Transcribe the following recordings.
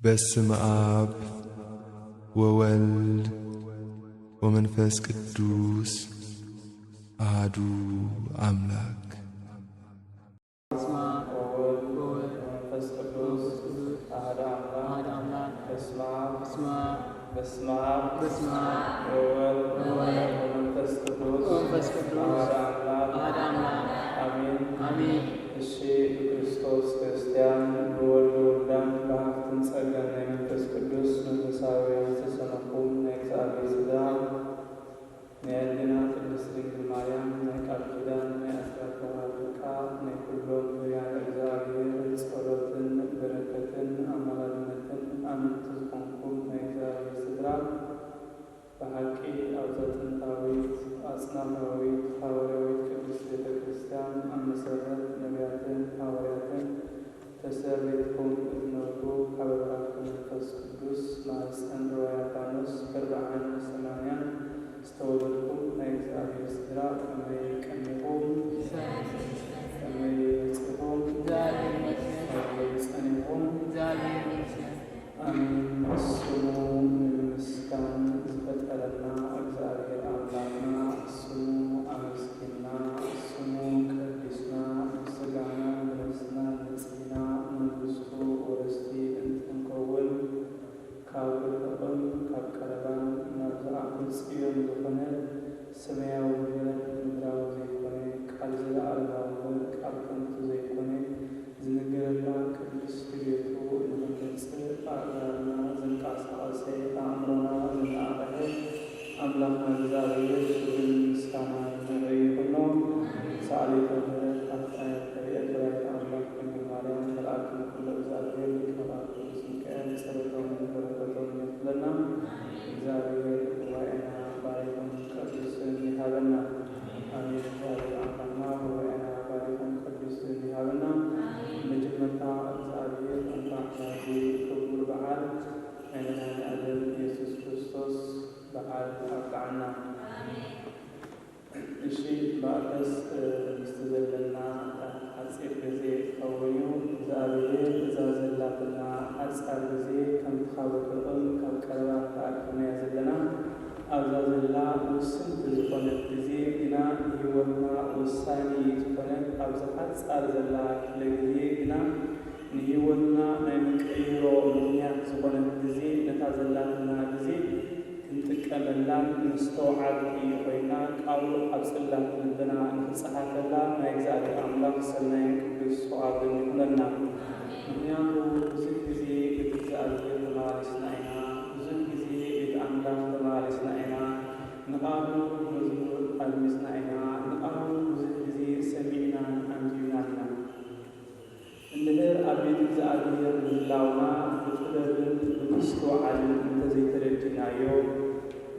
በስመ አብ ወወልድ ወመንፈስ ቅዱስ አሐዱ አምላክ። አሜን። እሺ ክርስቶስ ክርስቲያን ወልድ ወልዳን በሀብትን ጸጋና የመንፈስ ቅዱስ መንፈሳዊያን ተሰነቁም እግዚአብሔር ስጋ ነያልና ቅድስት ድንግል ማርያም ቃል ኪዳን አስራት ተባርካ ነኩሎም ያን እግዚአብሔር ጸሎትን በረከትን አማላጅነትን አምንት ዝቆንኩም እግዚአብሔር ስጋ በሐቂ አብዛጥንታዊት አጽናፋዊት ሐዋርያዊት ቅድስት ቤተ ክርስቲያን አመሰረት ነቢያትን ሐዋርያትን ተሰሬትኩም እትነቱ ካበብራት መንፈስ ቅዱስ ማኅፀን ሮያታኖስ በርባዓን ሰማንያን ስተወለድኩም ናይ እግዚአብሔር ስድራ ከመይ ቀኒኩም ከመይ ጽፎም ከመይ ጸኒኩም አሜን። ስሙ ምስጋን ዝፈጠረና እግዚአብሔር አምላክና ስሙ አመስግና ስሙ ቀዲስና ምስጋና ንረስና ንጽሕና መንግሥቱ ወርስቲ እንትንከውን ካብ ርሑቅን ካብ ቀረባን ናብ ዝኣክል ጽዮን ዝኾነ ሰማያዊ ምድራዊ ዘይኮነ ቃል ዘለኣለማዊ ቃል ከንቱ ዘይኮነ ዝነገረላ ቅድስቲ ቤቱ ንኽንገልጽ ኣእዛዝና ዘንቃሳቐሰ ኣእምሮና ዝነኣቐሐ ኣምላኽና እግዚአብሔር ክብርን ምስጋና ይኹኖ። ሰኣሊተ ምሕረት ኣፍቃሪተ የእግዚአብሔር ኣምላክ ድንግል ማርያም መልአክን ኩሉ እግዚአብሔር ሊቀ መላእክት ቅዱስ ሚካኤል ጸሎቶምን በረከቶምን ይክፈለና። እግዚአብሔር ጉባኤና ባሪኹን ቅዱስን ይሃበና። አሜን። እግዚአብሔር አምላክና ጉባኤና ባሪኹን ቅዱስን ይሃበና። መጀመርታ እግዚአብሔር አምላክ ክቡር በዓል ናይ መድኃኔዓለም ኢየሱስ ክርስቶስ በዓል አብቃዕና። እሺ በአቀስ ምስቲ ዘለና ሓፂር ግዜ ከወዩ እግዚአብሔር እዛዘላትና ሓፃር ግዜ ከም ትኻበጥቕም ካብ ቀረባ ተኣኪብናያ ዘለና ኣብዛ ዘላ ውስንቲ ዝኾነት ግዜ ግና ንህይወትና ወሳኒ ዝኾነት ኣብዚ ሓፃር ዘላ ክፍለ ግዜ ግና ንህይወትና ናይ መቀይሮ ምክንያት ዝኾነት ግዜ ነታ ዘላትና ግዜ ክንጥቀመላን ንስተውዓልቲ ኮይና ቃሉ ኣብ ጽላት ልብና ንክፅሓፈላ ናይ እግዚአብሔር ኣምላክ ሰናይን ቅዱስ ሰዋብን ይኹነና። ምክንያቱ ብዙሕ ግዜ ቤተ እግዚአብሔር ተመላለስና ኢና፣ ብዙሕ ግዜ ቤተ ኣምላክ ተመላለስና ኢና፣ ንቃሉ መዝሙር ኣድሚፅና ኢና፣ ንቃሉ ብዙሕ ግዜ ሰሚዕናን ኣንቢብናልና። እንድሕር ኣብ ቤተ እግዚአብሔር ምህላውና ብጥበብን ብምስትውዓልን እንተዘይተረዲናዮ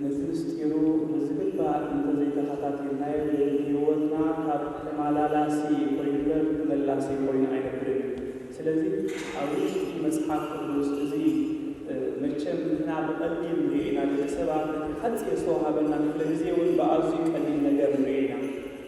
ነዚ ምስጢሩ ንዝግባእ እንተዘይተኸታተልናዮ ህይወትና ካብ ተመላላሲ ኮይንበር ተመላሲ ኮይኑ ኣይነብርን። ስለዚ ኣብ ውሽጢ መፅሓፍ ቅዱስ እዚ መቸም ንሕና ብቐሊል ንሪኦ ኢና። ደቂ ሰባት ነቲ ሓፂር ዝተዋሃበና ክፍለ ግዜ እውን ብኣዝዩ ቀሊል ነገር ንሪኦ ኢና።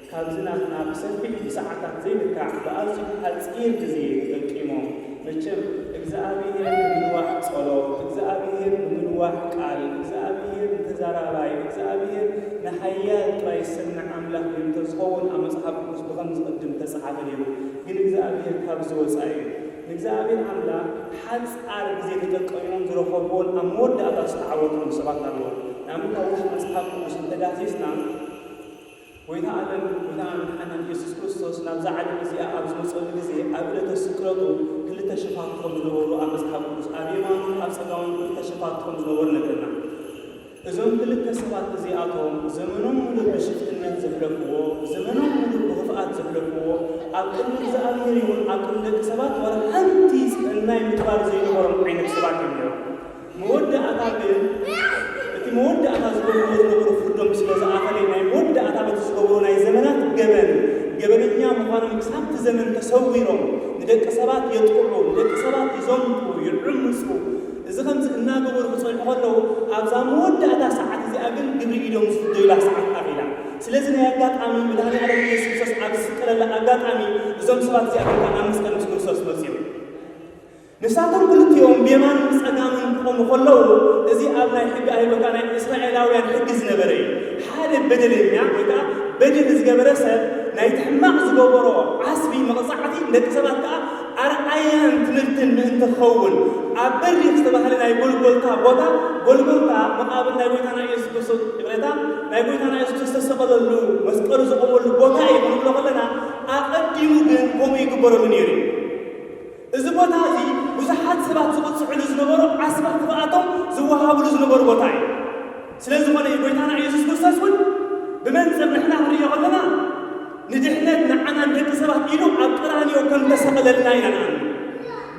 ካብዚ ናትና ብሰፊሕ ብሰዓታት ዘይልካዕ ብኣዝዩ ሓፂር ግዜ ተጠቂሞም መቸም እግዚአብሔር ንምንዋሕ ጸሎት፣ እግዚአብሔር ንምንዋሕ ቃል፣ እግዚአብሔር ተዛራባይ፣ እግዚአብሔር ንሓያል ጥራይ ዝሰምዕ ኣምላክ እንተዝኸውን ኣብ መጽሓፍ ቅዱስ ብኸምዚ ቅድም ተጻሓፈ ነይሩ። ግን እግዚአብሔር ካብ ዝወፃእ እዩ። ንእግዚአብሔር ኣምላክ ሓፃር ግዜ ተጠቀሞም ዝረኸብዎን ኣብ መወዳእታ ዝተዓወቶም ሰባት ኣለዎ። ንኣብነት ኣብ ውሽጢ መጽሓፍ ቅዱስ እንተዳሲስና ወይታ ዓለም ወይታ መድኃኒና ኢየሱስ ክርስቶስ ናብዛ ዓለም እዚኣ ኣብ ዝመፀሉ ግዜ ኣብ ዕለተ ስቅለቱ ክልተ ሽፋትቶም ዝነበሩ ኣብ መጽሓፍ ቅዱስ ኣብ የማኑን ኣብ ጸጋሙን ክልተ ሽፋትቶም ዝነበሩ ነገርና። እዞም ክልተ ሰባት እዚኣቶም ዘመኖም ሙሉእ ብሽፍትነት ዘሕለፍዎ፣ ዘመኖም ሙሉእ ብኽፍኣት ዘሕለፍዎ፣ ኣብ ቅድሚ እግዚአብሔር ይኹን ኣብ ቅድሚ ደቂ ሰባት ዋላ ሓንቲ ጽዕናይ ምግባር ዘይነበሮም ዓይነት ሰባት እዮም ነይሮም። መወዳእታ ግን እቲ መወዳእታ ዝገብርዎ ዝነበሩ ፍርዶም ስለ ዝኣኸለ ናይ መወዳእታ በቲ ዝገብሮ ናይ ዘመናት ገበነኛ ምዃኖም ክሳብቲ ዘመን ተሰዊሮም ንደቂ ሰባት የጥቅዑ፣ ንደቂ ሰባት ይዘምቱ፣ ይዕምፁ። እዚ ከምዚ እናገበሩ ክፀንሑ ከለዉ ኣብዛ መወዳእታ ሰዓት እዚኣ ግን ግብሪ ኢዶም ዝፍደዩላ ሰዓት ኣኺላ። ስለዚ ናይ ኣጋጣሚ መድኃኔዓለም ኢየሱስ ክርስቶስ ኣብ ዝስቀለላ ኣጋጣሚ እዞም ሰባት እዚኣቶም ኣብ መስቀል ምስ ክርስቶስ መፅኦም ንሳቶም ክልቲኦም بيمان مسقامن قوم خلو ازي ابنا يحق اي بكان اسرائيلاويان حق زنبري حال بدلنيا ويتا بدل زغبرسب ناي تحماق زغبرو عسبي مقصعتي دك سبات ارعيان تمرتن انت خول ابر يستبهل ناي غلغلتا بوتا غلغلتا مقابل ناي بيتانا يسكس ابريتا ناي بيتانا يسكس تسقللو مسقر زقبل بوتا يقول لنا اقديمو ግን ቆሞ ይግበረሉ ነይሩ እዚ ቦታ እዚ ብዙሓት ሰባት ዝቕፅዕሉ ዝነበሩ ዓስባት ተባኣቶም ዝወሃብሉ ዝነበሩ ቦታ እዩ ስለዚ ኾነ ጎይታና ኢየሱስ ክርስቶስ እውን ብመንፅር ንሕና ክንሪኦ ከለና ንድሕነት ንዓና ደቂ ሰባት ኢሉ ኣብ ቀራንዮ ከም ተሰቐለልና ኢና ንኣምን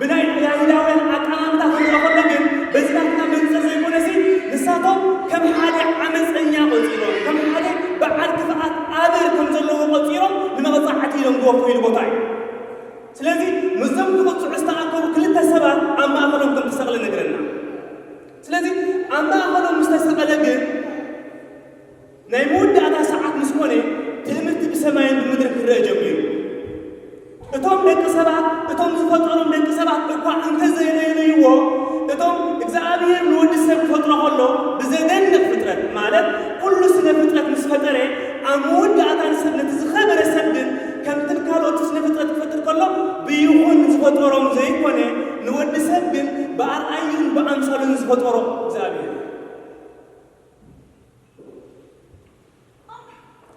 ብናይ ያይሁዳውያን ኣቀማምታ ክንሪኦ ከሎ ግን በዚናትና መንፅር ዘይኮነሲ ንሳቶም ከም ሓደ ዓመፀኛ ቆፂሮም ከም ሓደ በዓል ክፍኣት ኣበር ከም ዘለዎ ቆፂሮም ንመቕፃዕቲ ኢሎም ዝወፍይሉ ቦታ እዩ ስለዚህ ምዘም ተቆጽዑ ዝተኣከቡ ክልተ ሰባት ኣብ ማእኸሎም ከም ተሰቕለ ነገርና ስለዚህ ኣብ ማእኸሎም ምስተሰቐለ ግን ናይ መወዳእታ ሰዓት ምስ ኮነ ትእምርቲ ብሰማይን ብምድሪ ክረአ ጀሚሩ እቶም ደቂ ሰባት እቶም ዝፈጠሮም ደቂ ሰባት እኳ እንተዘይለይዎ እቶም እግዚአብሔር ንወዲ ሰብ ክፈጥሮ ከሎ ብዘደንቕ ፍጥረት ማለት ኩሉ ስነ ፍጥረት ምስ ፈጠረ ኣብ መወዳእታ ሰብ ነቲ ዝኸበረ ሰብ ግን ከምትን ካልኦት ስነ ፍጥረት ክፈጥር ከሎ ብይኹን ዝፈጠሮም ዘይኮነ ንወዲ ሰብ ግን ብኣርኣዩን ብኣምሳሉን ዝፈጠሮ እግዚአብሔር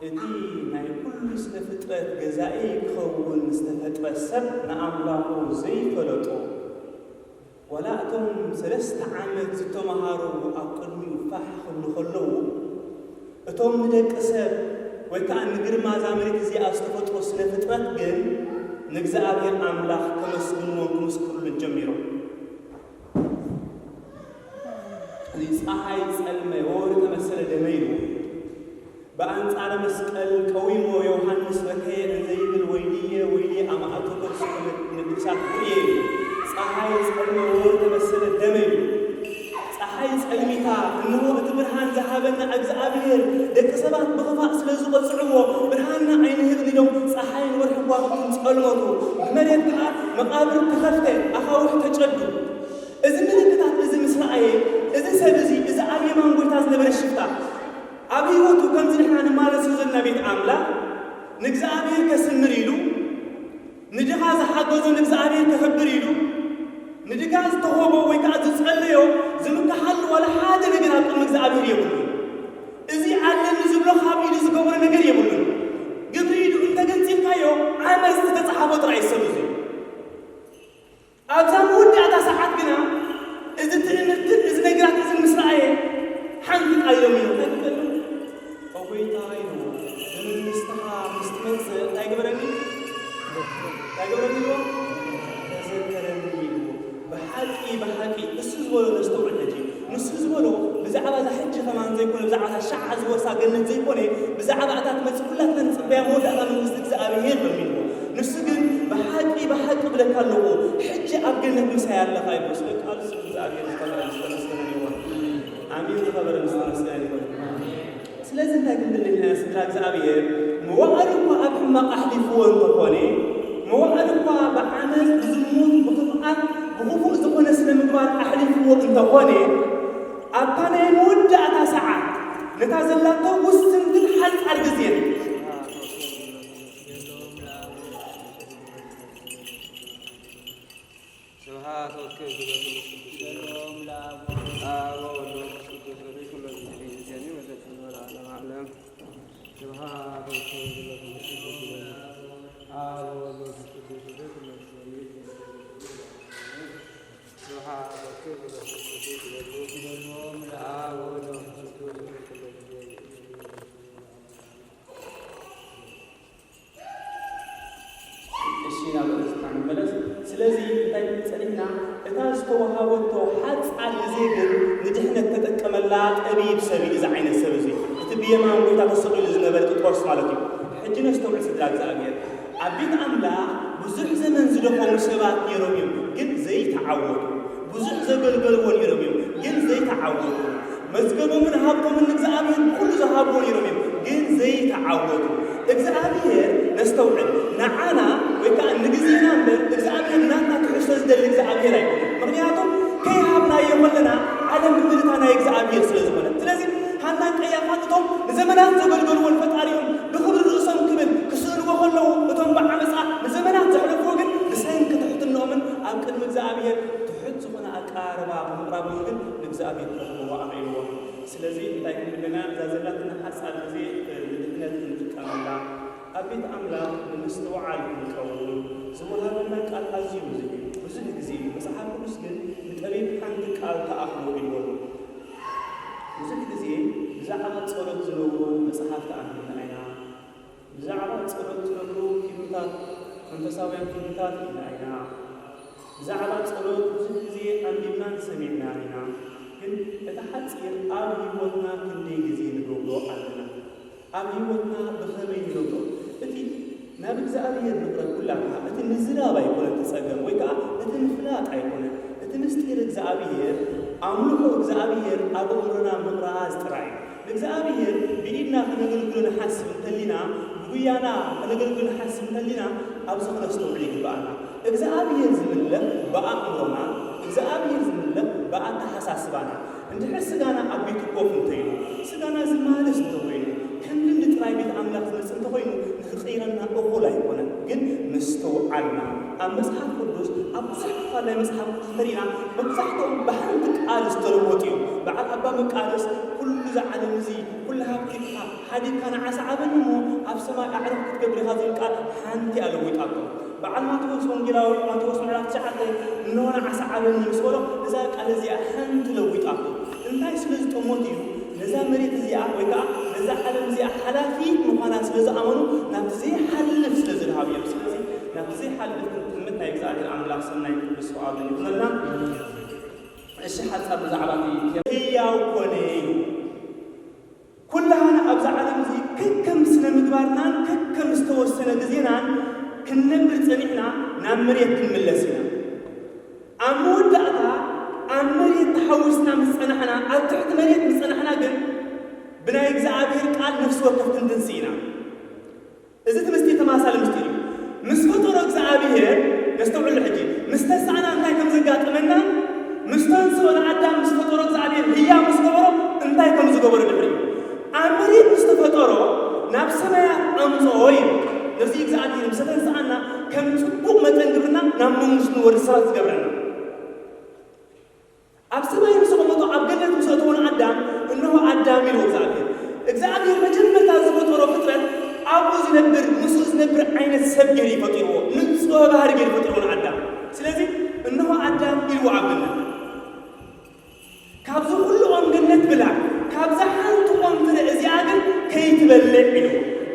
እቲ ናይ ኩሉ ስነ ፍጥረት ገዛኢ ክኸውን ዝተፈጥረ ሰብ ንኣምላኹ ዘይፈለጦ ወላ እቶም 3 ዓመት ዝተመሃሩ ኣብ ቅድሚኡ ፋሕ ክብሉ ከለዉ እቶም ንደቂ ሰብ ወይ ከዓ ንግርማ ዛመሬት እዚኣ ዝተፈጥሮ ስነ ፍጥረት ግን ንእግዚአብሔር ኣምላኽ ከመስግንዎን ክምስክሩልን ጀሚሮም እዚ ፀሓይ ፀልመ ወሪ ተመሰለ ደመይሉ በአንጻረ መስቀል ቀዊሞ ዮሐንስ በከየ እንዘይብል ወይልየ አማአቶ ቅርስ ንብሳት ብዬ ፀሐይ ፀልመ ወሪ ተመሰለ ደመይሉ ፀሐይ ፀልሚታ እነሆ እቲ ብርሃን ዝሃበና እግዚአብሔር ደቂ ሰባት ብኽፋእ ስለ ዝቆፅዕዎ ብርሃንና ኣይንህብ ኢሎም ፀሓይን ወርሕን ከዋኽብትን ፀልመቱ ብመሬት ከዓ መቃብር ተኸፍተ ኣኻውሕ ተጨዱ እዚ ምልክታት እዚ ምስ ረኣየ እዚ ሰብ እዚ እዚ ኣብ የማን ጎይታ ዝነበረ ሽፍታ ኣብ ህይወቱ ከምዚ ንሕና ንማለሱ ዘለና ቤት ኣምላኽ ንእግዚአብሔር ከስምር ኢሉ ንድኻ ዝሓገዞ ንእግዚአብሔር ከኸብር ኢሉ ንድጋ ዝተሆቦ ወይ ከዓ ዝፀለዮ ዝምካሓሉ ዋላ ሓደ ነገር ኣብ ቅድሚ እግዚአብሔር የብሉን እዚ ኣለኒ ዝብሎ ካብ ኢሉ ዝገበሮ ነገር የብሉን ግብሪ ኢሉ እንተገንፂልካዮ ዓመፅ ዝተፃሓፎ ጥራይ ሰብ እዚ ኣብዛ መወዳእታ ሰዓት ግና እዚ ትእምርትን እዚ ነገራት እዚ ምስ ረኣየ ሓንፊጥ ኣሎም እዩ ጎይታይ ነው በመንግስትኻ ምስትመጽእ እንታይ ግበረኒ ዶ ተዘከረኒ ብሓቂ እሱ ዝበሎ ነስተውዕል ሕጂ ንሱ ዝበሎ ብዛዕባ ዛ ሕጂ ከማን ዘይኮነ ብዛዕባ ሻዓ ዝወርሳ ገነት ዘይኮነ ብዛዕባ እታ ትመፅእ ኩላትና ንፅበያ መወዳእታ መንግስቲ እግዚአብሔር ነው የሚልዎ ንሱ ግን ብሓቂ ብለካ ኣለዎ ሕጂ ኣብ ገነት ምሳይ ኣለኻ ይበስ ቃል ስ እግዚአብሔር ዝተመስገነ ይሆን ኣሚን ዝኸበረ ዝተመስገነ ይሆን ስለዚህ እንታይ ክንድልና ስድራ እግዚአብሔር መዋዕል እኳ ኣብ ሕማቕ ኣሕሊፍዎ እንተኾነ መዋዕል እኳ ብዓመፅ ብዝሙት ብክፍኣት ብኽፉእ ዝኾነ ስነ ምግባር ኣሕሊፍዎ እንተኾነ ኣብታ ናይ መወዳእታ ሰዓት ነታ ዘላቶ ውስንትን ሓፃር ግዜ ስለዚህ እንታይ ንፅንና እታ ዝተዋሃበቶ ሓፃር ግዜ ግን ንድሕነት ተጠቀመላ ጠቢብ ሰብ እዩ እዚ ዓይነት ሰብ እዚ እቲ ብየማን ጎይታ ተሰቂሉ ዝነበረ ጴጥሮስ ማለት እዩ ሕጂ ነስተውዕል ስድራ እግዚአብሔር ኣብ ቤት ኣምላኽ ብዙሕ ዘመን ዝደኸሙ ሰባት ነይሮም እዮም ግን ዘይተዓወቱ ብዙሕ ዘገልገልዎን ነይሮም እዮም ግን ዘይተዓወቱ መዝገቦምን ሃብቶምን እግዚአብሔር ኩሉ ዝሃብዎ ነይሮም እዮም ግን ዘይተዓወቱ እግዚአብሔር ነስተውዕል ንዓና ወይ ከዓ ንግዜና እምበር እግዚአብሔር ናትና ትሕዝቶ ዝደሊ እግዚአብሔር ኣይኮነ ምክንያቱም كلنا عالم بملتنا يجزأبير سلزمنا تلازم حنا قيافاتهم لزمنات زغلغلوا والفطاريهم بخبر رؤسهم كبل كسلوا وخلوا بتوم بعمصا لزمنات زحلفوا ግን لسان كتحتنهم من أكن مجزأبير تحت زمنا أقاربا بمقربهم ግን لجزأبير تخلوا وعملوا ስለዚህ ታይም እንደና ዛዘላትና ሐሳብ ጊዜ ለድነት እንድትቀመላ አቤት አምላክ ምስተዋዓል እንከውን ዝወሃበና ቃል አዚዩ ብዙ ጊዜ መጽሐፍ ቅዱስ ግን ለጠቢብ አንድ ቃል ተአክሎ ይኖር ብዙ ጊዜ ዛዓባ ጸሎት ዝነብሩ መጽሐፍ ተአክሎና አይና ዛዓባ ጸሎት ዝነብሩ ኪታብ መንፈሳውያን ኪታብ አይና ዛዓባ ጸሎት ብዙ ጊዜ አንዲናን ሰሚዕና አይና ግን ተሐጽር አብ ህይወትና ክንዴ ጊዜ ንብሮ አለና አብ ህይወትና በኸመይ ንብሮ እቲ ናብ እግዚአብሔር ንቅረብ ኩላካ እቲ ንዝራብ ኣይኮነን ትጸገም ወይ ከዓ እቲ ምፍላጥ ኣይኮነን እቲ ምስጢር እግዚአብሔር አምልኮ እግዚአብሔር ኣብ እምሮና ምቕራዝ ጥራይ እግዚአብሔር ብኢድና ከነገልግሎ ንሓስብ እንተሊና ብጉያና ከነገልግሎ ንሓስብ እንተሊና ኣብ ዝኾነ ዝተውዕል ይግባአና እግዚአብሔር ዝምለክ በአእምሮና እግዚአብሔር ዝምለክ በአተሓሳስባና እንድሕር ስጋና ኣቢቱ ኮፍ እንተይኑ ስጋና ዝማለስ እንተኮይኑ ከምድን ጥራይ ቤት ኣምላኽ ዝመጽእ እንተኮይኑ ንኽቕይረና እኹል ኣይኮነን ግን ምስተውዓልና ኣብ መጽሓፍ ቅዱስ ኣብ ብዙሕ ክፋል ናይ መጽሓፍ ቅዱስ ተሪእና መብዛሕትኦም ብሓንቲ ቃል ዝተለወጡ እዮም በዓል ኣባ መቃደስ ኩሉ ዝዓለም እዚ ኩሉ ሃብቲካ ሓዲግካ ንዓሳ ዓበኒ እሞ ኣብ ሰማይ ኣዕረፍ ክትገብር ኢኻ ዝብል ቃል ሓንቲ ኣለዊጣቶ በዓል ማቴዎስ ወንጌላዊ ማቴዎስ ምዕራፍ 9 እንሆነ ዓሳ ዓበኒ ምስ በሎ እዛ ቃል እዚኣ ሓንቲ ለዊጣቶ እንታይ ስለ ዝጠሞት እዩ ነዛ መሬት እዚኣ ወይ ከዓ ነዛ ዓለም እዚኣ ሓላፊት ምዃና ስለ ዝኣመኑ ናብቲ ዘይሓልፍ ስለ ዝድሃብ እዮም ስለዚ ናብቲ ዘይሓልፍ ትምት ናይ እግዚአብሔር ኣምላኽ ሰናይ ቅዱስ ሰብኣብን ይኩነና እሺ ሓሳብ ብዛዕባ ህያው ኮነ ኩላህና ኣብዛ ዓለም እዚ ከከም ስነ ምግባርናን ከከም ዝተወሰነ ግዜናን ክንነብር ፀኒዕና ናብ መሬት ክንምለስ ኢና ኣብ መወዳእታ ኣብ መሬት ተሓዊስና ምስ ፀናሕና ኣብ ትሕቲ መሬት ምስ ፀናሕና ግን ብናይ እግዚአብሔር ቃል ነፍሲ ወከፍ ክንድንሲ ኢና እዚ ትምስቲ ተማሳሊ ምስጢር እዩ ምስ ፈጠሮ እግዚአብሔር ነስተውዕሉ ሕጂ ምስ ተሳእና እንታይ ከም ዘጋጥመና ምስ ተንስኦ ንኣዳም ምስ ፈጠሮ እግዚአብሔር ህያው ምስ ገበሮ እንታይ ከም ዝገበሮ ድሕሪ ኣብ መሬት ምስ ተፈጠሮ ናብ ሰማያት ኣምፅኦ እዩ ነዚ እግዚአብሔር ምስ ተንስኣና ከም ጽቡቕ መጠን ግብርና ናብ መንግስቱ ንወርድ ሰባት ዝገብረና ኣብ ሰማይ ምስ ተቐመጡ ኣብ ገነት ምስ ኣተወ ኣዳም እነሆ ኣዳም ኢሉ እግዚአብሔር መጀመርታ ዝፈጠሮ ፍጥረት ኣብኡ ዝነብር ምስኡ ዝነብር ዓይነት ሰብ ገይሩ ይፈጢርዎ ንጹህ ባህሪ ገይሩ ይፈጢርዎ ንኣዳም ስለዚ እነሆ ኣዳም ኢልዎ ኣብ ገነት ካብዚ ኩሉ ኦም ገነት ብላ ካብዛ ሓንቲ ኦም ፍረ እዚኣ ግን ከይትበልዕ ኢሉ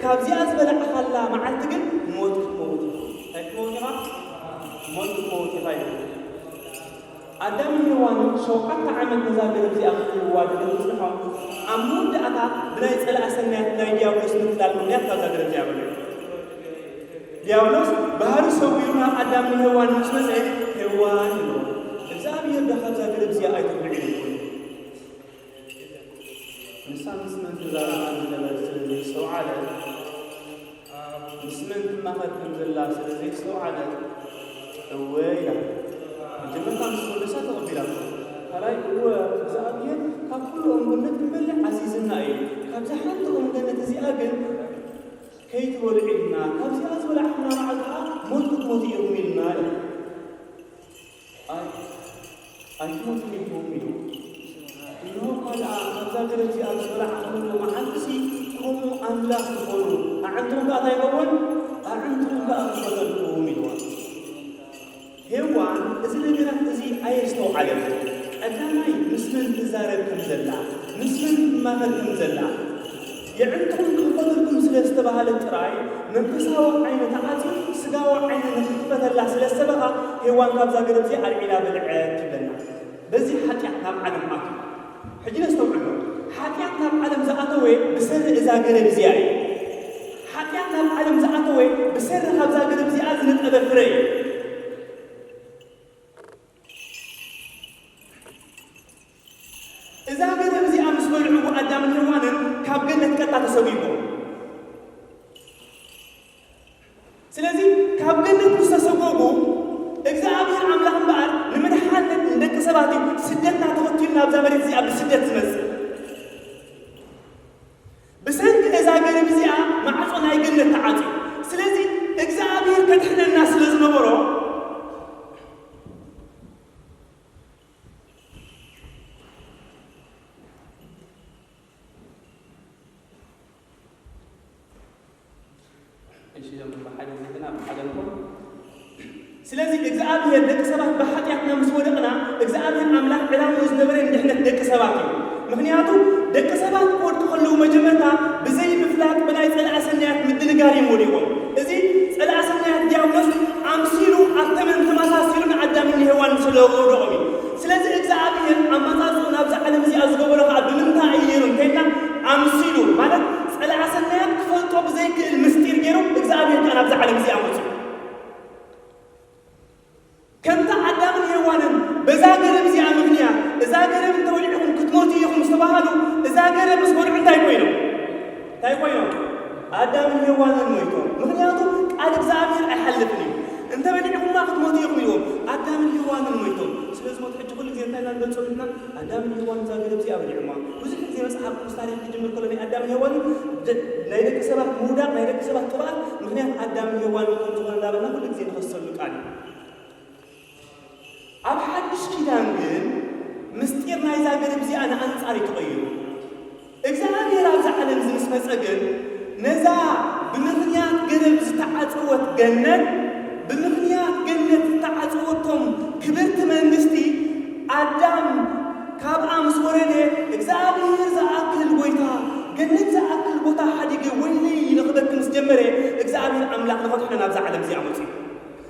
ካብዚኣ ዝበልዕኻላ መዓልቲ ግን ሞት ክትመውት ሞት ክትመውት ኢኻ ኢሉ ኣዳም ንሔዋን 7 ዓመት ነዛ ገረብ እዚኣ ክትዋድ ንፅንሖም ኣብ መወዳእታ ብናይ ፀላእ ሰናያት ናይ ዲያብሎስ ምትላል ምክንያት ካብዛ ገረብ እዚኣ በልዑ ዲያብሎስ ባህሪ ሰዊሩ ናብ ኣዳም ንሔዋን ምስ መፅአ ሔዋን ኢሎ እግዚአብሔር ዳ ካብዛ ገረብ እዚኣ ኣይትብልዕ ኢሉ ንሳ ምስ መን ትዛረባ ዝነበረ ስለዘይስተውዓለ ምስ መን ትማኸር ከም ዘላ ስለዘይስተውዓለ እወይ ኢላ መጀመርታ ምስ ወደሳ ተቐቢላ ካልኣይ እወ እግዚአብሔር ካብ ኩሉ ኦም ገነት ክበልዕ ዓዚዝና እዩ ካብዛ ሓንቲ ኦም ገነት እዚኣ ግን ከይትበልዑ ኢልና ካብዚኣ ዝበላዕኹና በዓል ከዓ ሞት ክትሞቱ ኢኹም ኢልና ኣይትሞቱ ኢኹም ኢሉ እንሆ ካልኣ ካብዛ ገረብ እዚኣ ዝበላዕኹምሎ መዓልቲ ከምኡ ኣምላኽ ትኾኑ ኣዕንትኩም ከዓ እንታይ ይኸውን ኣዕንትኩም ከዓ ክፈተልኩም ኢልዋ ሔዋን እዚ ነገራት እዚ ኣየስተውዓለን ቀዳማይ ምስ መን ትዛረብ ከም ዘላ ምስ መን ትማኸር ከም ዘላ የዕንትኩም ክፈተልኩም ስለ ዝተባሃለ ጥራይ መንፈሳዊ ዓይነት ዓፂም ስጋዊ ዓይነት ንክትፈተላ ስለ ዝተበኻ ሔዋን ካብዛ ገረብ እዚ ኣልዒላ በልዐት ትብለና በዚ ሓጢኣት ናብ ዓለም ኣትዩ ሕጂ ነስተውዕሎ ሓጢኣት ናብ ዓለም ዝኣተወ ብሰሪ እዛ ገረብ እዚኣ እዩ ሓጢኣት ናብ ዓለም ዝኣተወ ብሰሪ ካብዛ ገረብ እዚኣ ዝነጠበ ፍረ እዩ እዛ ገረብ እዚኣ ምስ በልዑ ኣዳምን ሔዋንን ካብ ገነት ቀጣ ተሰጊቦም ስለዚ ካብ ገነት ምስ ተሰጎጉ እግዚአብሔር ኣምላኽ እምበኣር ንምድሓነት ንደቂ ሰባት بسدتنا تغطينا بزمريت زي بسدت زمز بسنك إذا قرب زي ما عصنا يقلنا تعاطي سلازي إجزابير كتحنا الناس لازم نبرو سلازي إجزابير دك سبات بحاتياتنا مسودقنا إجزابير أملاك علام وزنبرين نحن دك سباتي مخنياتو دك سبات قد تخلوا مجمرتا بزي بفلاك بناي سلع سنيات مدنقاري موليهم إذي سلع سنيات دياموس عمسيرو أكتمن تماساسيرون عدامين هوان سلوغو رغمي سلازي إجزابير أماساسو نابزا علم زي أزغبو لغا بمنتا أييرون كينا عمسيرو مالا سلع سنيات كفلتو بزي المستير جيرو إجزابير كان أبزا علم زي أموسو كنت عدام الهوانن بزاقرب زي عمغنيا إذا قرب توليعهم كتموتي يخم مستباهلو إذا قرب اسمه عن تايقوينو عدام الهوانن مويتو مغنياتو قال إجزابير أحلفني انت بليعهم ما كتموتي يخم اليوم عدام الهوانن مويتو سلازمو تحج كل زي انتاينا نبنسولنا عدام الهوانن زاقرب زي أبليعما وزي زي مسحاب مستاريخ يجمل كلني عدام الهوانن نايدك سبب مودا نايدك سبب طبعا مغنيات عدام الهوانن كنت غنى لابنا كل زي نخصر لك علي أب حدش كيدان جن مستير نايزا قرب زي أنا أنصاري تغيرو إجزابير أبزا علم زي مسمس أجن نزا بمغنيات قرب زي تعاطوت جنة بمغنيات جنة تعاطوتهم كبرت منجستي أدام كاب أمس ورده إجزابير زا أكل بويتا جنة زا أكل بوتا حديقي ويلي نخبك مسجمري إجزابير أملاك نفتحنا أبزا علم زي عموتي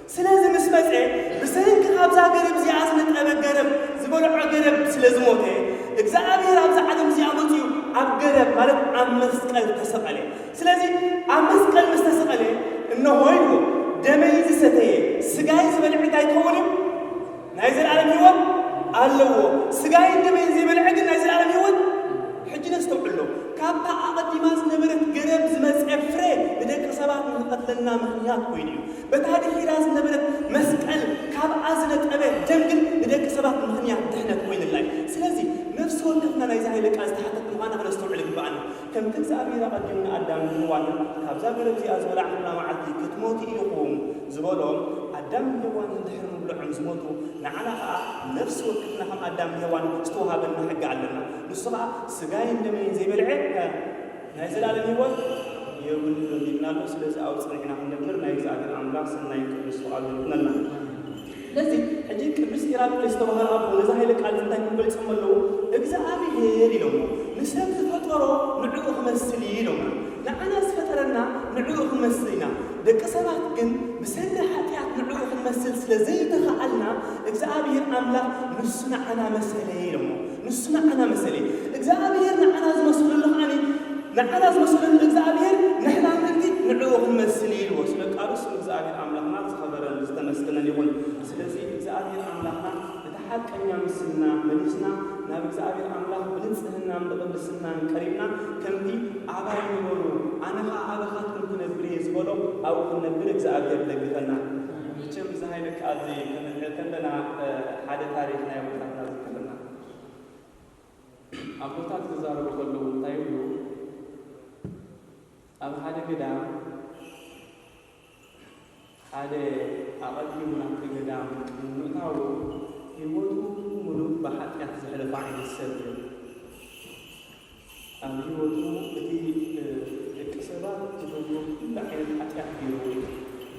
سلازم اسمعي بسنك خابزا قرب زي عسنت أبا قرب زبولع قرب سلازموته إجزابير أبزا عدم زي عموتيو أب قرب مالك أمسكال تسقلي سلازي أمسكال مستسقلي إنه هويلو دميز ستيه سقاي زبلع داي تقولم نايزل العالم يوم قالوا سقاي دميز زبلع نايزل العالم يوم حجنا استوعلو كابا أقدي ماس نبرت قرب زمز أفري بدك سبات نقتلنا مخنيات وينيو بتهادي حراس نبرت مسكال كاب أزنة أبي جمجن بدك سبات مخنيات تحنك وين الله سلازي نفس وقتنا نايزها لك أستحقق مغانا غنا استوعلك بأنا كم تنسى أبيرا قدمنا أدام نوانا كابزا قرب زي أزولا حنا معدي كتموتي يقوم زبولهم أدام نوان نحرم بلعم زموتو نعنا نفس وقتنا هم أدام نوان استوها بنا حق علنا نصبع سقاين دمين زي بلعب نايزل على نيوان يقول لنا سلسة أو تصنعنا من دمر نايزل على الأملاك سنة يكون السؤال لنا لذي حجيك بس إراد الاستوها الأب ونزاهي لك على الانتهي من بلد سمالو إجزاء بهيري لهم نسهم تفتورو نعوه مسلي لهم نعنا سفترنا نعوه مسلينا دك سبات كن بسنة حتيات نعوه مسل سلزي تخعلنا إجزاء بهير أملاك نسمع أنا مسلي لهم نسمع أنا مسلي إجزاء بهير نعنا زمسل الله عني نعنا زمسل الإجزابير نحن عندي نعوه مسليل وسلك أرس الإجزابير أملاكنا خبر الاستمسكنا يقول سلسي إجزابير أملاكنا نتحق أن يمسلنا مليسنا ناب إجزابير أملاك بلنسهنا مدبلسنا قريبنا كم دي عبارة يقولوا أنا عبارات كنت نبريز ولو أو كنت نبري إجزابير لقفنا كم زهاي لك أزي كندنا حادث تاريخنا يومتنا ذكرنا أبوتات تزاروا كلهم تايلو أب هذا قدام هذا أقدم منك قدام نتاو يموتوا ملوك بحث يحزح لفاعل السر أم يموتوا بدي اكتسابات تقولوا كل حين حتى يحبيروا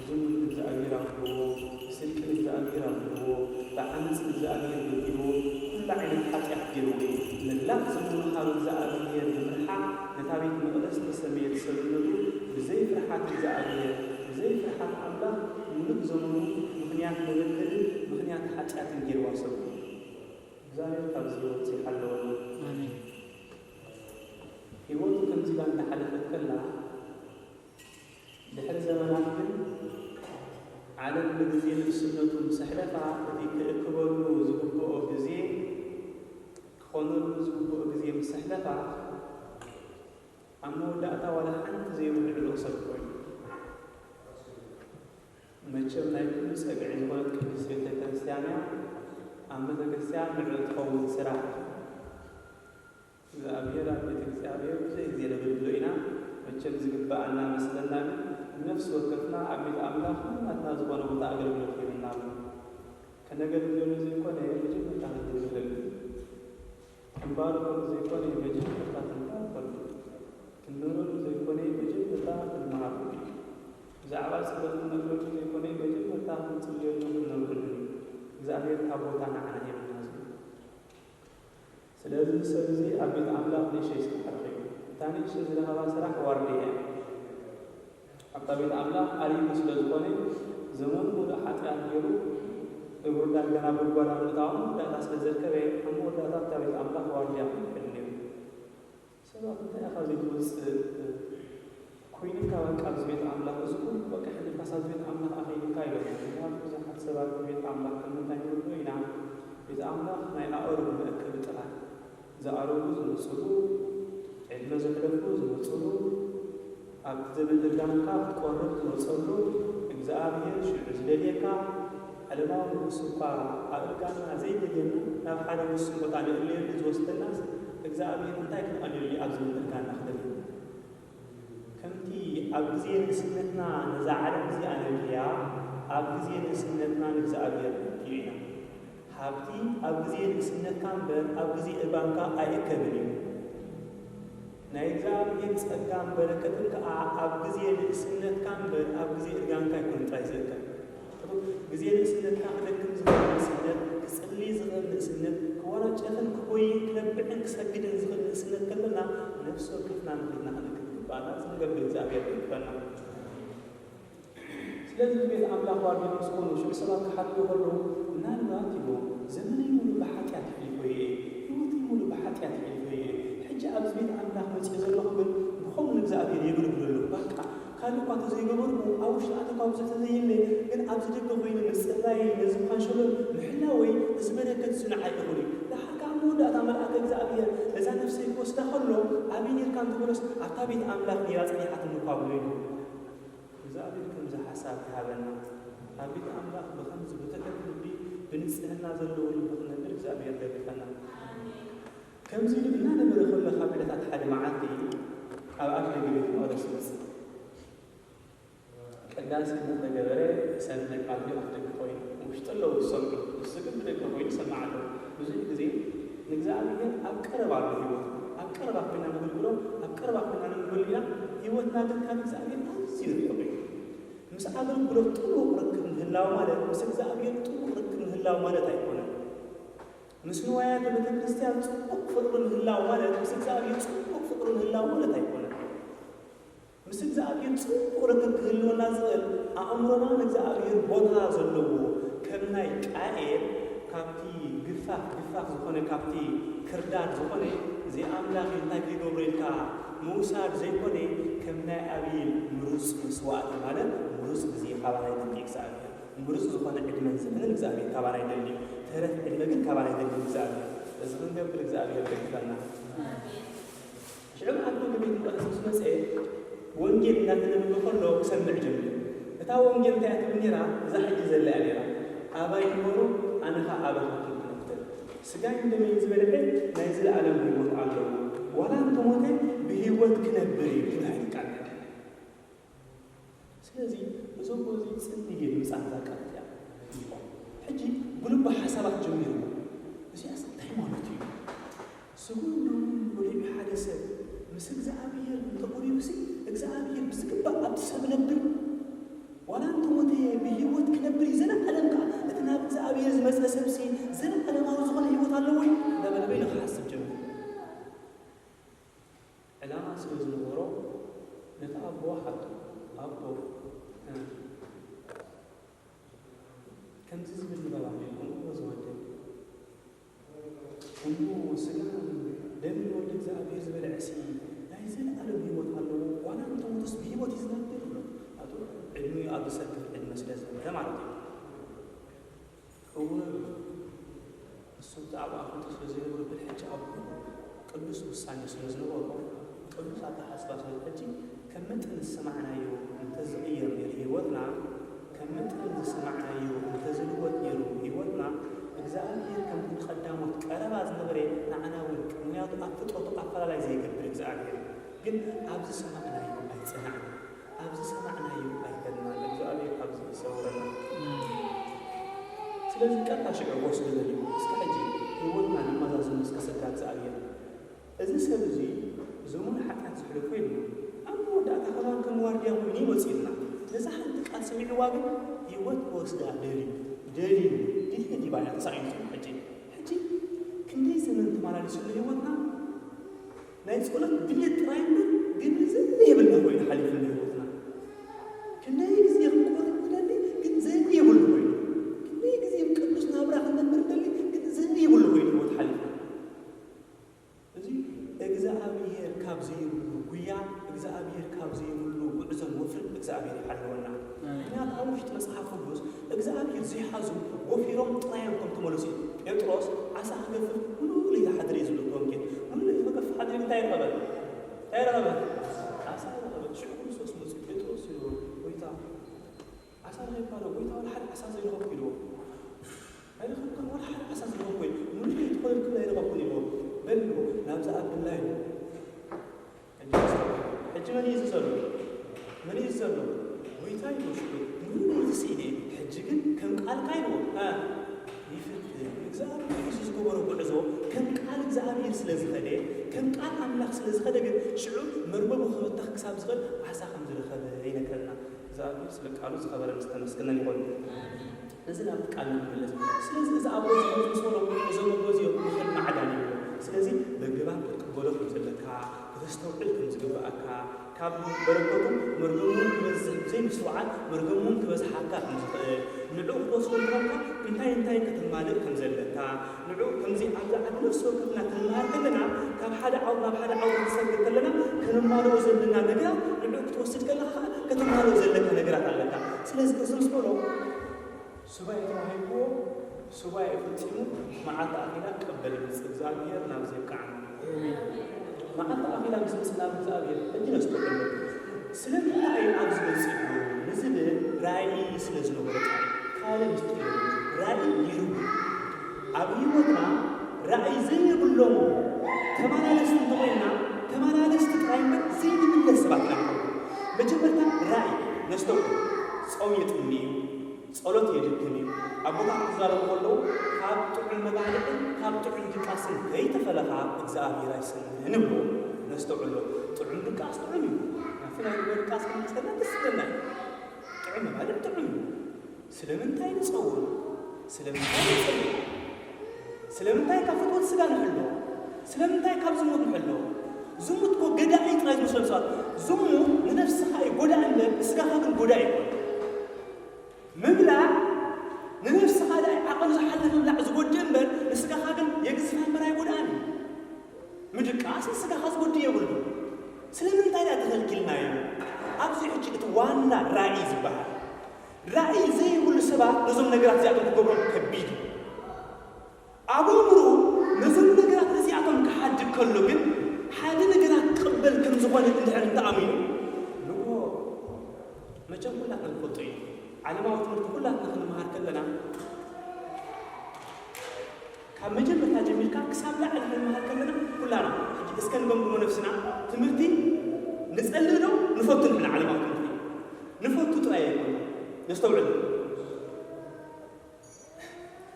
زمن الزائرة هو سلك الزائرة هو بعنس الزائرة هو كل حين حتى يحبيروا لله زمن هذا الزائرة هي المرحة نتابع مقدس نسميه السلوك بزي فرحات الزائرة بزي فرحات الله ملك زمنه مخنيات مبدل مخنيات حتى تنجير واصل زائر تبزيوت سيحلون آمين يقولوا كم زمان نحلفت كلا لحد زمانات على المجزين السنة المسحلفة التي كبروا وزبطوا بزين خونوا وزبطوا بزين مسحلفة أما لا أتولى أنت زي ما نقول صدقون ما تشوف نايكون سأقعد غلط كنيسة كريستيانية أما كريستيان ንዕትኸውን ስራሕ እግዚአብሔር አቤት እግዚአብሔር ዘይ ጊዜ ለብልብሎይና መቸም ዝግባአና መስለና ነፍስ ወከፍና አቤት አምላክ ማታ ዝኾነ ቦታ አገልግሎት ይምናሉ ከነገልግሎት ዘይኮነ የመጀመርታ ተደረገ እንባሉ ዘይኮነ የመጀመርታ ተንታፈሉ ክንኖሩ ዘይኮነ የመጀመርታ ተማሩ ዛዕባ ሰበት ነገሮች ዘይኮነ የመጀመርታ ጽልየሉ ነው እግዚአብሔር ታቦታና አና የምናዝ ስለዚህ ስለዚህ አቤት አምላክ ለሸይ ሲሐረክ ታኒ ስለዚህ ስራ ወርዲያ አቤት አምላክ አሊም ስለዝኮነ ዘመን ወደ ኃጢአት ይሩ እብሩዳ ገና በጓዳ መጣው ዳታ ስለዘከረ አሞ ዳታ አቤት አምላክ ወርዲያ ከነም ሰባቱ ተያኻዚ ድምጽ ኮይን ካወቃዝ ቤት አምላክ ዝኩን በቃ ህልካሳት ቤት አምላክ አኺን ካይሎ ብዙ ሐሳባት ቤት አምላክ ከመታኝ ወይና ቤት አምላክ ናይ አውሩ መከብ ጥራት ዘአሮጉ ዝመጽሉ ዕድመ ዘሕለፉ ዝመጽሉ ኣብ ዘበደጋንካ ቆርብ ዝመጽሉ እግዚአብሔር ሽዑ ዝደልየካ ዓለማዊ ንጉስኳ ኣእጋና ዘይደልየና ናብ ሓደ ውስን ቦታ ንእልየሉ ዝወስደና እግዚአብሔር እንታይ ክንቀልዩ ኣብ ዝምድርጋና ክደል ከምቲ ኣብ ጊዜ ንእስነትና ነዛ ዓለም እዚኣ ነድልያ ኣብ ጊዜ ንእስነትና ንእግዚአብሔር ይኢና ሃብቲ ኣብ ጊዜ ንእስነትካ እምበር ኣብ ጊዜ እርባንካ ኣይእከብን እዩ ናይ እግዚአብሔር ጸጋን በረከትን ከዓ ኣብ ጊዜ ንእስነትካ እምበር ኣብ ጊዜ እርጋንካ ይኮን ጥራይ ዝርከብ ጊዜ ንእስነትካ ክደክም ዝኽእል ንእስነት ክጽሊ ዝኽእል ንእስነት ክወራጨፍን ክጎይን ክነብዕን ክሰግድን ዝኽእል ንእስነት ከለና ነፍሲ ወከፍና ንኽልና ክንክል ግባእና ዝንገብር እግዚአብሔር ይክፈና ስለዚህ ቤት አምላክ ዋርዲ መስኮኑ ሽል ሰባት ከሓልዩ ከለዉ ምናልባት ይቦ ዘመነይ ሙሉ ብሓጢአት ሕሊፎየ ህይወተይ ሙሉ ብሓጢአት ሕሊፎየ ሕጂ ኣብዚ ቤት አምላክ መፅእ ዘለኹ ግን ብኸምኡ ንእግዚአብሔር የገልግለሉ በቃ ካልእ እኳ ተዘይገበርኩ ኣብ ውሽጢ ኣተካ ብዙ ተዘይለይ ግን ኣብዚ ደገ ኮይኑ ምፅራይ ነዝምኻንሸሎ ምሕላወይ እዚ በረከት ዝንዓይ ይኹን እዩ ዳሓካ መወዳእታ መልኣከ እግዚአብሔር እዛ ነፍሰይ ክወስዳ ከሎ ኣበይ ኔርካ እንትበለስ ኣብታ ቤት አምላክ ኔራ ፀኒሓት እንኳብሎ ኢሉ እግዚአብሔር ከምዚ ሓሳብ ይሃበና ኣብ ቤት አምላክ ብኸምዚ በተቀድ ልቢ ብንጽህና ዘለዎ ልቢ ክነብር እግዚአብሔር ደግፈና ከምዚ ኢሉ እናነበረ ከሎ ካብ ዕለታት ሓደ መዓልቲ ኣብ ኣፍ ደገ ቤት መቕደስ መፅእ ቅዳሴ እናተገበረ ሰንደቅ ዓርዲ ኣፍ ደገ ኮይኑ ውሽጢ ኣለዉ ዝሰምዑ ንሱ ግን ብደገ ኮይኑ ሰማዕ ኣለዉ ብዙሕ ግዜ ንእግዚአብሔር ኣብ ቀረባ ኣሎ ሂወት ኣብ ቀረባ ኮይና ነገልግሎ ኣብ ቀረባ ኮይና ነገልግልና ሂወትና ግን ካብ እግዚአብሔር ኣዝዩ ርሑቕ እዩ ምስ ኣገልግሎት ጥቡቕ ርክብ ምህላው ማለት ምስ እግዚአብሔር ጥቡቕ ርክብ ምህላው ማለት ኣይኮነን ምስ ንዋያተ ቤተ ክርስቲያን ጽቡቕ ፍቅሪ ምህላው ማለት ምስ እግዚአብሔር ጽቡቕ ፍቅሪ ምህላው ማለት ኣይኮነን ምስ እግዚአብሔር ጽቡቕ ርክብ ክህልወና ዝኽእል ኣእምሮና ንእግዚአብሔር ቦታ ዘለዎ ከም ናይ ቃኤል ካብቲ ግፋፍ ዝኾነ ካብቲ ክርዳድ ዝኾነ ዘይኣምላኽ እንታይ ከይገብሮ ኢልካ ምውሳድ ዘይኮነ ከም ናይ ኣብይል ምሩፅ መስዋእቲ ማለት ምሩፅ ግዜ ካባና ይደሊ እግዚአብሔር ምሩፅ ዝኾነ ዕድመን ዘመንን እግዚአብሔር ካባና ይደሊ ተረት ዕድመ ግን ካባና ይደሊ እግዚአብሔር እዚ ክንገብር እግዚአብሔር ደግፈና ሽዑም ኣዶ ቤት መቕደስ ምስ መፅአ ወንጌል እናተነበበ ከሎ ክሰምዕ ጀሚሩ እታ ወንጌል እንታይ እያ ትብል ነይራ እዛ ሕጂ ዘለያ ነይራ ኣባይ ንበሩ ኣነኻ ኣበኻ ክንክነፍተል ስጋይ እንደመይ ዝበልዐ ናይ ዘለዓለም ህይወት ኣለዎ ዋላ እንተሞተ ብህይወት ክነብር እዩ ትባሂል ቃል ስለዚ እዞም እዚ ጽንድየ ምጻን ዛቃት እያ ሕጂ ብልባ ሓሳባት ጀሚርዎ እዚኣስ እንታይ ማለት እዩ ስጉሉ ወልዩ ሓደ ሰብ ምስ እግዚአብሔር እንተቆሪቡሲ እግዚአብሔር ብዝግባእ ኣብቲ ሰብ ነብር ዋላ እንተሞተ ብህይወት ክነብር እዩ ዘለዓለምካ እቲ ናብ እግዚአብሔር ዝመፀ ሰብሲ ዘለዓለማዊ ዝኾነ ህይወት ኣለዎ እዩ እንዳበለ በይኑ ክሓስብ ጀሚሩ ዕላማ ስለ ዝነበሮ ነቲ ኣቦ ሓቱ ኣቦ ከምዚ ዝብል ንበባ ከምኡ ዝወደብ ከምኡ ስጋ ደም ወልዲ እግዚአብሔር ዝበልዐሲ ናይ ዘለዓለም ህይወት ኣለዎ ዋላ እንተሞተስ ብህይወት እዩ ዝነብር ብሎ ኣቶ ዕድሚኡ ኣብ ዝሰግፍ ዕድመ ስለ ዝነበረ ማለት እዩ እውን እሱም ብዛዕባ ኣፍልጦ ስለ ዘይነበሩ ብልሕጂ ኣቦ ቅዱስ ውሳኔ ስለ ዝነበሩ ቅዱስ ኣተሓስባ ስለ ሕጂ ከም መጠን ዝሰማዕናዮ እንተዝቕየር ነይሩ ህይወትና ከም መጠን ዝሰማዕናዮ እንተዝልወጥ ነይሩ ህይወትና እግዚአብሔር ከምትን ቀዳሞት ቀረባ ዝነበረ ንዓናውን ምክንያቱ ኣብ ፍጥረቱ ኣፈላላይ ዘይገብር እግዚአብሔር ግን ኣብዚ ሰማዕናዮ ኣይፀናዕና ኣብዚ ሰማዕናዮ ኣይከድና እግዚአብሔር ኣብዚ ይሰውረና ስለዚህ ቀጥታ ሽዑ ወስዶ ዘልዩ እስከ ሕጂ ህይወትና ንመዛዝም እስከ ሰዳ እግዚአብሔር እዚ ሰብ እዚ ዘሙን ሓጢአት ዝሕልፎ ኢሉ ኣብ መወዳእታ ከባቢ ከም ዋርድያ ኮይኑ ይወፂልና ነዛ ሓንቲ ቃል ሰሚዕዋ ግን ህይወት ክወስዳ ደልዩ ድልየ ዲባያ ተሳኢኑ ሕጂ ክንደይ ዘመን ተመላሊሱሉ ህይወትና ናይ ጸሎት ድልየት ጥራይ ግን ዘየብልና ኮይኑ ሓሊፍና ህይወትና ክንደይ ግዜ ክቆርብ ደሊ ግን ዘየብሉ ኮይኑ ክንደይ ግዜ ቅዱስ ናብራ ክነብር ደሊ ግን ዘየብሉ ኮይኑ ህይወት ሓሊፍና እዚ እግዚአብሔር ካብ ዘይብሉ ጉያ እግዚአብሔር ካብ ዘይብሉ ጉዕዞን ወፍርን እግዚአብሔር ይሓልወና ምክንያቱ ኣብ ውሽጢ መጽሓፍ ቅዱስ እግዚአብሔር ዘይሓዙ ወፊሮም ጥራዮም ከም ተመለሱ ጴጥሮስ ዓሳ ክገፍፍ ሙሉ ሌላ ሓድሪ እዩ ዝብሎ ወንጌል ሙሉ ሌላ ክገፍፍ ሓድሪ እንታይ ይረኸበ ዓሳ ይረኸበ ሽዑ ክርስቶስ መፁ ጴጥሮስ ኢሉ ጎይታ ዓሳ ዘይባሎ ጎይታ ወላ ሓደ ዓሳ ዘይረኸብኩ ኢልዎ ኣይረኸብከን ወላ ሓደ ዓሳ ዘይረኸብኩ ኢሉ ሙሉ ሌላ ትኮለልክላ ይረኸብኩን ኢልዎ በልዎ ናብዛ ኣብላ ኢሉ ሕጂ መን እዩ ዝሰሉ من يزلوا ويتاي مشكل من يسيدي حجكن كم قال كاينو يفت እግዚአብሔር ኢየሱስ ጎበሮ ጉዕዞ ከም ቃል እግዚአብሔር ስለዝኸደ ከም ቃል አምላክ ስለዝኸደ ግን ሽዑ መርበቡ ክበታኽ ክሳብ ዝኸል ዓሳ ከም ዝረኸበ ይነግረና እግዚአብሔር ስለ ቃሉ ዝኸበረ ምስተመስገነን ይሆን እዚ ናብ ቃል ንመለስ ስለዚህ እዚ ኣብ ወዝሮ እዞም ወዝዮ ምኽል ማዕዳን እዩ ስለዚህ በግባት ክትቀበሎ ከም ዘለካ ከተስተውዕል ከም ዝግባእካ ካብ በረከቱ መርገሙን ክበዝሕ ዘይምስዋዓት መርገሙን ክበዝሓካ ከም ዝኽእል ንዑ ክትወስዶ እንትረካ እንታይ ክትማልእ ከም ዘለካ ንዑ ከምዚ ኣብዛ ዓዲ ነፍሲ ወከፍና ክንመሃር ከለና ካብ ሓደ ዓውድ ናብ ሓደ ዓውድ ክንሰግድ ከለና ክንማልኦ ዘለና ነገራት ንዑ ክትወስድ ከለካ ከተማልኦ ዘለካ ነገራት ኣለካ ስለዚ እዚ ምስ በሎ ሱባኤ ተዋሂብዎ ሱባኤ ፍፂሙ መዓልቲ ኣኺላ ቀበል ይመፅእ እግዚአብሔር ናብ ዘይብቃዕና መዓልቲ ኣኺላ ምስ መፅእ ናብ እግዚአብሔር እጅ ነስተውዕሎ ስለምንታይ ኣብ ዝመፅእ እዩ ንዝብል ራእይ ስለ ዝነበረ ካልእ ምስጢር ራእይ ይርቡ ኣብ ህይወትና ራእይ ዘይብሎም ተመላለስቲ እንተኮይና ተመላለስቲ ጥራይነት ዘይንምለስ ሰባት ኢና መጀመርታ ራእይ ነስተውዕሎ ጾም የጥኒ እዩ ጸሎት የድክም እዩ ኣቦታት ክዛረቡ ከለዉ ካብ ጥዑም መባልዕን ካብ ጥዑም ድቃስን ከይተፈለኻ እግዚአብሔር ኣይሰምዕን ንብሎ ነስተውዕሎ ጥዑም ድቃስ ጥዑም እዩ ናፍላይ ድቃስ ክንመፀና ደስ ይለና ጥዑም መባልዕ ጥዑም እዩ ስለምንታይ ንፀውር ስለምንታይ ንፀልይ ስለምንታይ ካብ ፍትወት ስጋ ንሕሎ ስለምንታይ ካብ ዝሙት ንሕሎ ዝሙት ኮ ገዳኢ ጥራይ ዝመስሎም ሰባት ዝሙት ንነፍስኻ እዩ ጎዳእ እለ ንስጋኻ ግን ጎዳእ ይኮን مبلع نفس هذا عقل زحل مبلع زود جنبر السكا خاجن يجزم المراي ودان مدك عاس السكا خاص ودي يقول سلمن تاي ادخل كلمه يوم ابزي حجت وانا راعي زبها راعي زي كل سبا نزم نغرات زي اتم كبر كبيد ابو نزم نغرات زي اتم كحد كله ግን حد نغرات قبل كم زغون انت امين لو ما جاب لك الفطي علماء تمرت كلها نحن مهار كلنا كم مجمع تاجميل كان كسب لا علم مهار كلنا كلنا اسكن بمبو نفسنا تمرتي نسأل له نفوت من علماء تمرتي نفوت تطايق نستوعب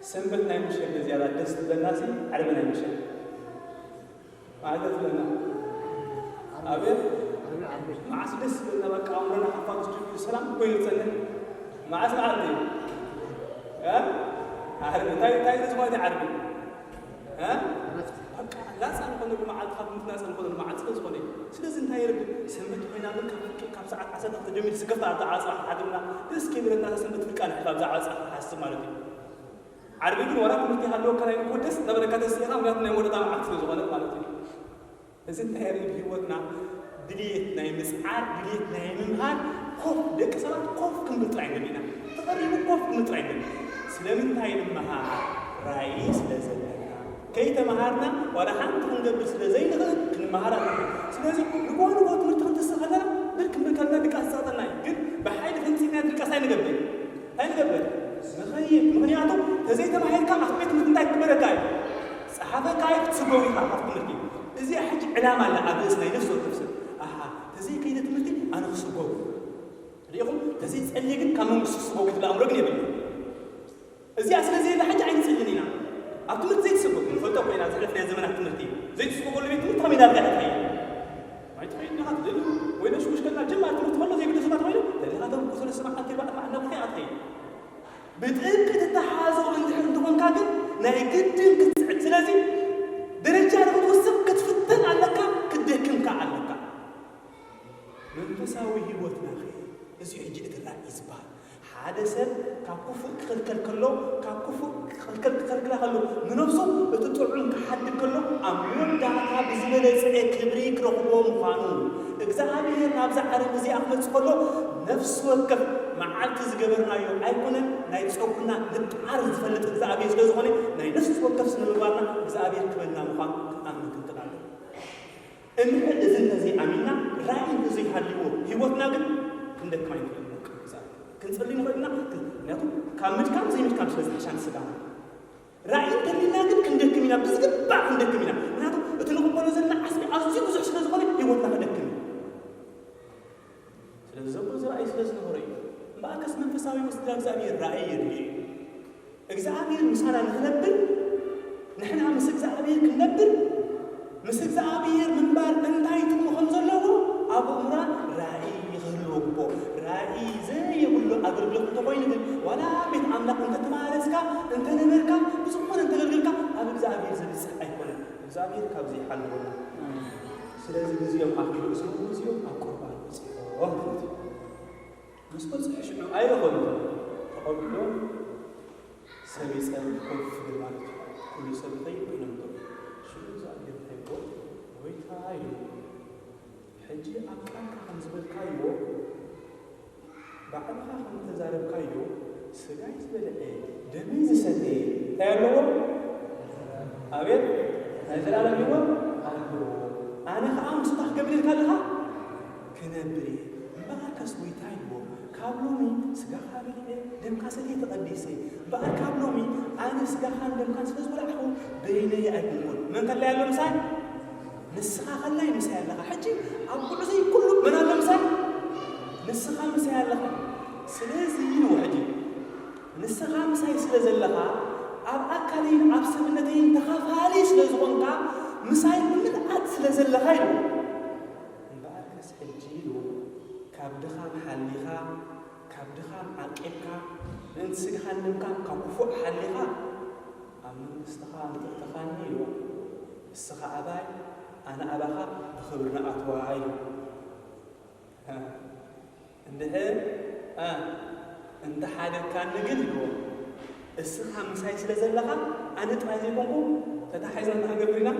سنبتنا يمشي بزيادة دست للناس علمنا يمشي ما عدت لنا أبي ما عسدس لنا بقى عمرنا حفاظ جبل السلام وين تسنن ما أسمع عربي عربي تاي نسمع ده عربي لا سأل كنا بمعاد خاب مثنا سأل كنا بمعاد سلسلة سلسلة هاي ربي سمت هنا من كم ساعة عسى تجميل سقف على عصا حدنا بس كيف لنا سمت في كان حاب عصا حس ما ربي عربي كنا وراك متى هاللو كنا يقول دس نبغى كذا سيرة ما كنا نقول ده معاد سلسلة ما ربي سلسلة هاي ربي هوتنا دليت نايم مسعار دليت نايم مهار خوف دك صلاة خوف كم بترعين لنا تقريبا خوف كم بترعين لنا سلمن هاي المهار رئيس لزلنا كي تمهارنا ولا حد تنقبل سلزين غير كن مهارات سلزين نقول مرتهم تستغلنا بركم بركنا دك أساتنا قد بحاجة فنسينا دك أساتنا قبل هاي قبل ንኸይድ ምክንያቱ ተዘይተማሂርካ ኣብ ቤት ትምህርቲ እንታይ ክበረካ እዩ ፀሓፈካ ትስጎው ኢኻ ኣብ ትምህርቲ እዚ ሕጂ ዕላማ ኣላ ኣብ ርእስ ናይ ነፍሲ ወከፍ ሰብ ተዘይ ከይደ ትምህርቲ ኣነ ክስጎው ሪኢኹም ተዘይ ፀልየ ግን ካብ መንግስቲ ክስጎው ክትብል ኣእምሮ ግን የብልን እዚኣ ስለዘየላ ሕጂ ኣይንፅልን ኢና ኣብ ትምህርቲ ዘይትስጎው ንፈልጦ ኮይና ዝሕለፍናዮ ዘመናት ትምህርቲ ዘይትስጎገሉ ቤት ትምህርቲ ከመይ ዳርጋ ኢኻ ትኸይድ ማይትኸይድ ኢኻ ትደሊ ወይ ነሽሙሽከልና ጀማር ትምህርቲ ከሎ ዘይግደሰካ ተባሂሉ ደሊኻ ተብቁሶለ ስማዕ ኣንቲርባዕ ማዕናብካ ኢኻ ትኸይድ ብጥንቂ ትተሓዘው እንድሕር እንትኾንካ ግን ናይ ግድን ክትስዕድ ስለዚ ደረጃ ንክትወስብ ክትፍተን ኣለካ ክትደክምካ ኣለካ መንፈሳዊ ሂወትና እዚ ሕጂ እቲ ራእይ ዝበሃል ሓደ ሰብ ካብ ክፉእ ክኽልከል ከሎ ካብ ክፉእ ክኽልከላ ከሎ ንነፍሱ እቲ ጥዑም ክሓድግ ከሎ ኣብ መወዳእታ ብዝበለፀ ክብሪ ክረኽቦ ምዃኑ እግዚኣብሔር ናብዛ ዓለም እዚኣ ክመፅእ ከሎ ነፍሲ ወከፍ መዓልቲ ዝገበርናዮ ኣይኮነን ናይ ፀጉርና ንጣር ዝፈልጥ እግዚኣብሔር ስለ ዝኾነ ናይ ነፍሲ ወከፍ ስነምግባርና እግዚኣብሔር ክበልና ምዃኑ ክኣምን ክንክእል ኣለና እንድሕር እዚ ነዚ ኣሚንና ራእይ እንተዘይሃልይዎ ሂወትና ግን ክንደክም ኣይንክእልን ክንፅሊ ንኽእል ኢና ምክንያቱ ካብ ምድካም ዘይምድካም ስለ ዝሓሻ ንስጋና ራእይ እንተሊና ግን ክንደክም ኢና ብዝግባእ ክንደክም ኢና ምክንያቱ እቲ ንቕበሎ ዘለና ዓስቢ ኣዝዩ ብዙሕ ስለ ዝኾነ ሂወትና ክደክም እዩ ስለዚ ዘቦ እዚ ራእይ ስለ ዝነበረ እዩ እምበኣርካስ መንፈሳዊ ወስዳ እግዚኣብሔር ራእይ የድልዩ እዩ እግዚኣብሔር ምሳና ንኽነብር ንሕና ምስ እግዚኣብሔር ክንነብር ምስ እግዚኣብሔር ምንባር እንታይ ጥቕሙ ከም ዘለዎ ኣብ እምራ ራእይ ይኽህልዎ ግቦ ራእይ ዘየብሉ ኣገልግሎት እንተኮይኑ ግን ዋላ ቤት ኣምላኽ እንተተማለስካ እንተነበርካ ብዝኾነ እንተገልግልካ ኣብ እግዚኣብሔር ዘብፅሕ ኣይኮነን እግዚኣብሔር ካብዚ ይሓልወና ስለዚ ግዜኦም ኣኪሉ እዚኦም ኣብ ቁርባን በፂሖም ማለት እዩ ምስ በፅሑ ሽዑ ኣይረኸሉ ተቐብሎ ሰብ ይፀርብ ኮፍ ይብል ማለት እዩ ኩሉ ሰብ ይኸይድ ኮይኖም ዶ ሽዑ እግዚኣብሔር እንታይ ብሎ ጎይታ ኢሉ ሕጂ ኣብ ቃልካ ከም ዝበልካዮ ባዕልኻ ከም ተዛረብካዮ ስጋይ ዝበልዐ ደመይ ዝሰተየ እንታይ ኣለዎ ኣቤት ናይ ዘላለም ሂወት ኣለዎ ኣነ ከዓ ምስታ ክገብር ኢልካ ኣለኻ ክነብር እየ እምበኣርካስ ጎይታ ኢልዎ ካብ ሎሚ ስጋኻ በልዐ ደምካ ሰተየ ተቐዲሰ እምበኣር ካብ ሎሚ ኣነ ስጋኻን ደምካን ስለ ዝበላዕኹ በይነየ ኣይክንኩን መን ከላይ ኣሎ ምሳይ ንስኻ ከላይ ምሳይ ኣለኻ ሕጂ ኣብ ጉዕዘይ ኩሉ መን ኣሎ ምሳይ ንስኻ ምሳይ ኣለኻ ስለዚ ነው ሕጂ ንስኻ ምሳይ ስለ ዘለኻ ኣብ ኣካለይን ኣብ ሰብነተይን ተኻፋሊ ስለ ዝኾንካ ምሳይ ብምልኣት ስለ ዘለኻ ኢሉ እምበኣርካስ ሕጂ ኢሉ ካብ ድኻም ሓሊኻ ካብ ድኻም ዓቂብካ ምእንቲ ስግኻን ደምካን ካብ ክፉእ ሓሊኻ ኣብ መንግስትኻ ንጥቕትኻኒ ኢልዋ ንስኻ ኣባይ ኣነ ኣባኻ ብኽብሪ ንኣትዋ ኢሉ እንድሕር እንተሓደግካኒ ግን ኢልዎ እስኻ ምሳይ ስለ ዘለኻ ኣነ ጥራይ ዘይኮንኩ ተታሓይዘና እንተሃገብር ኢና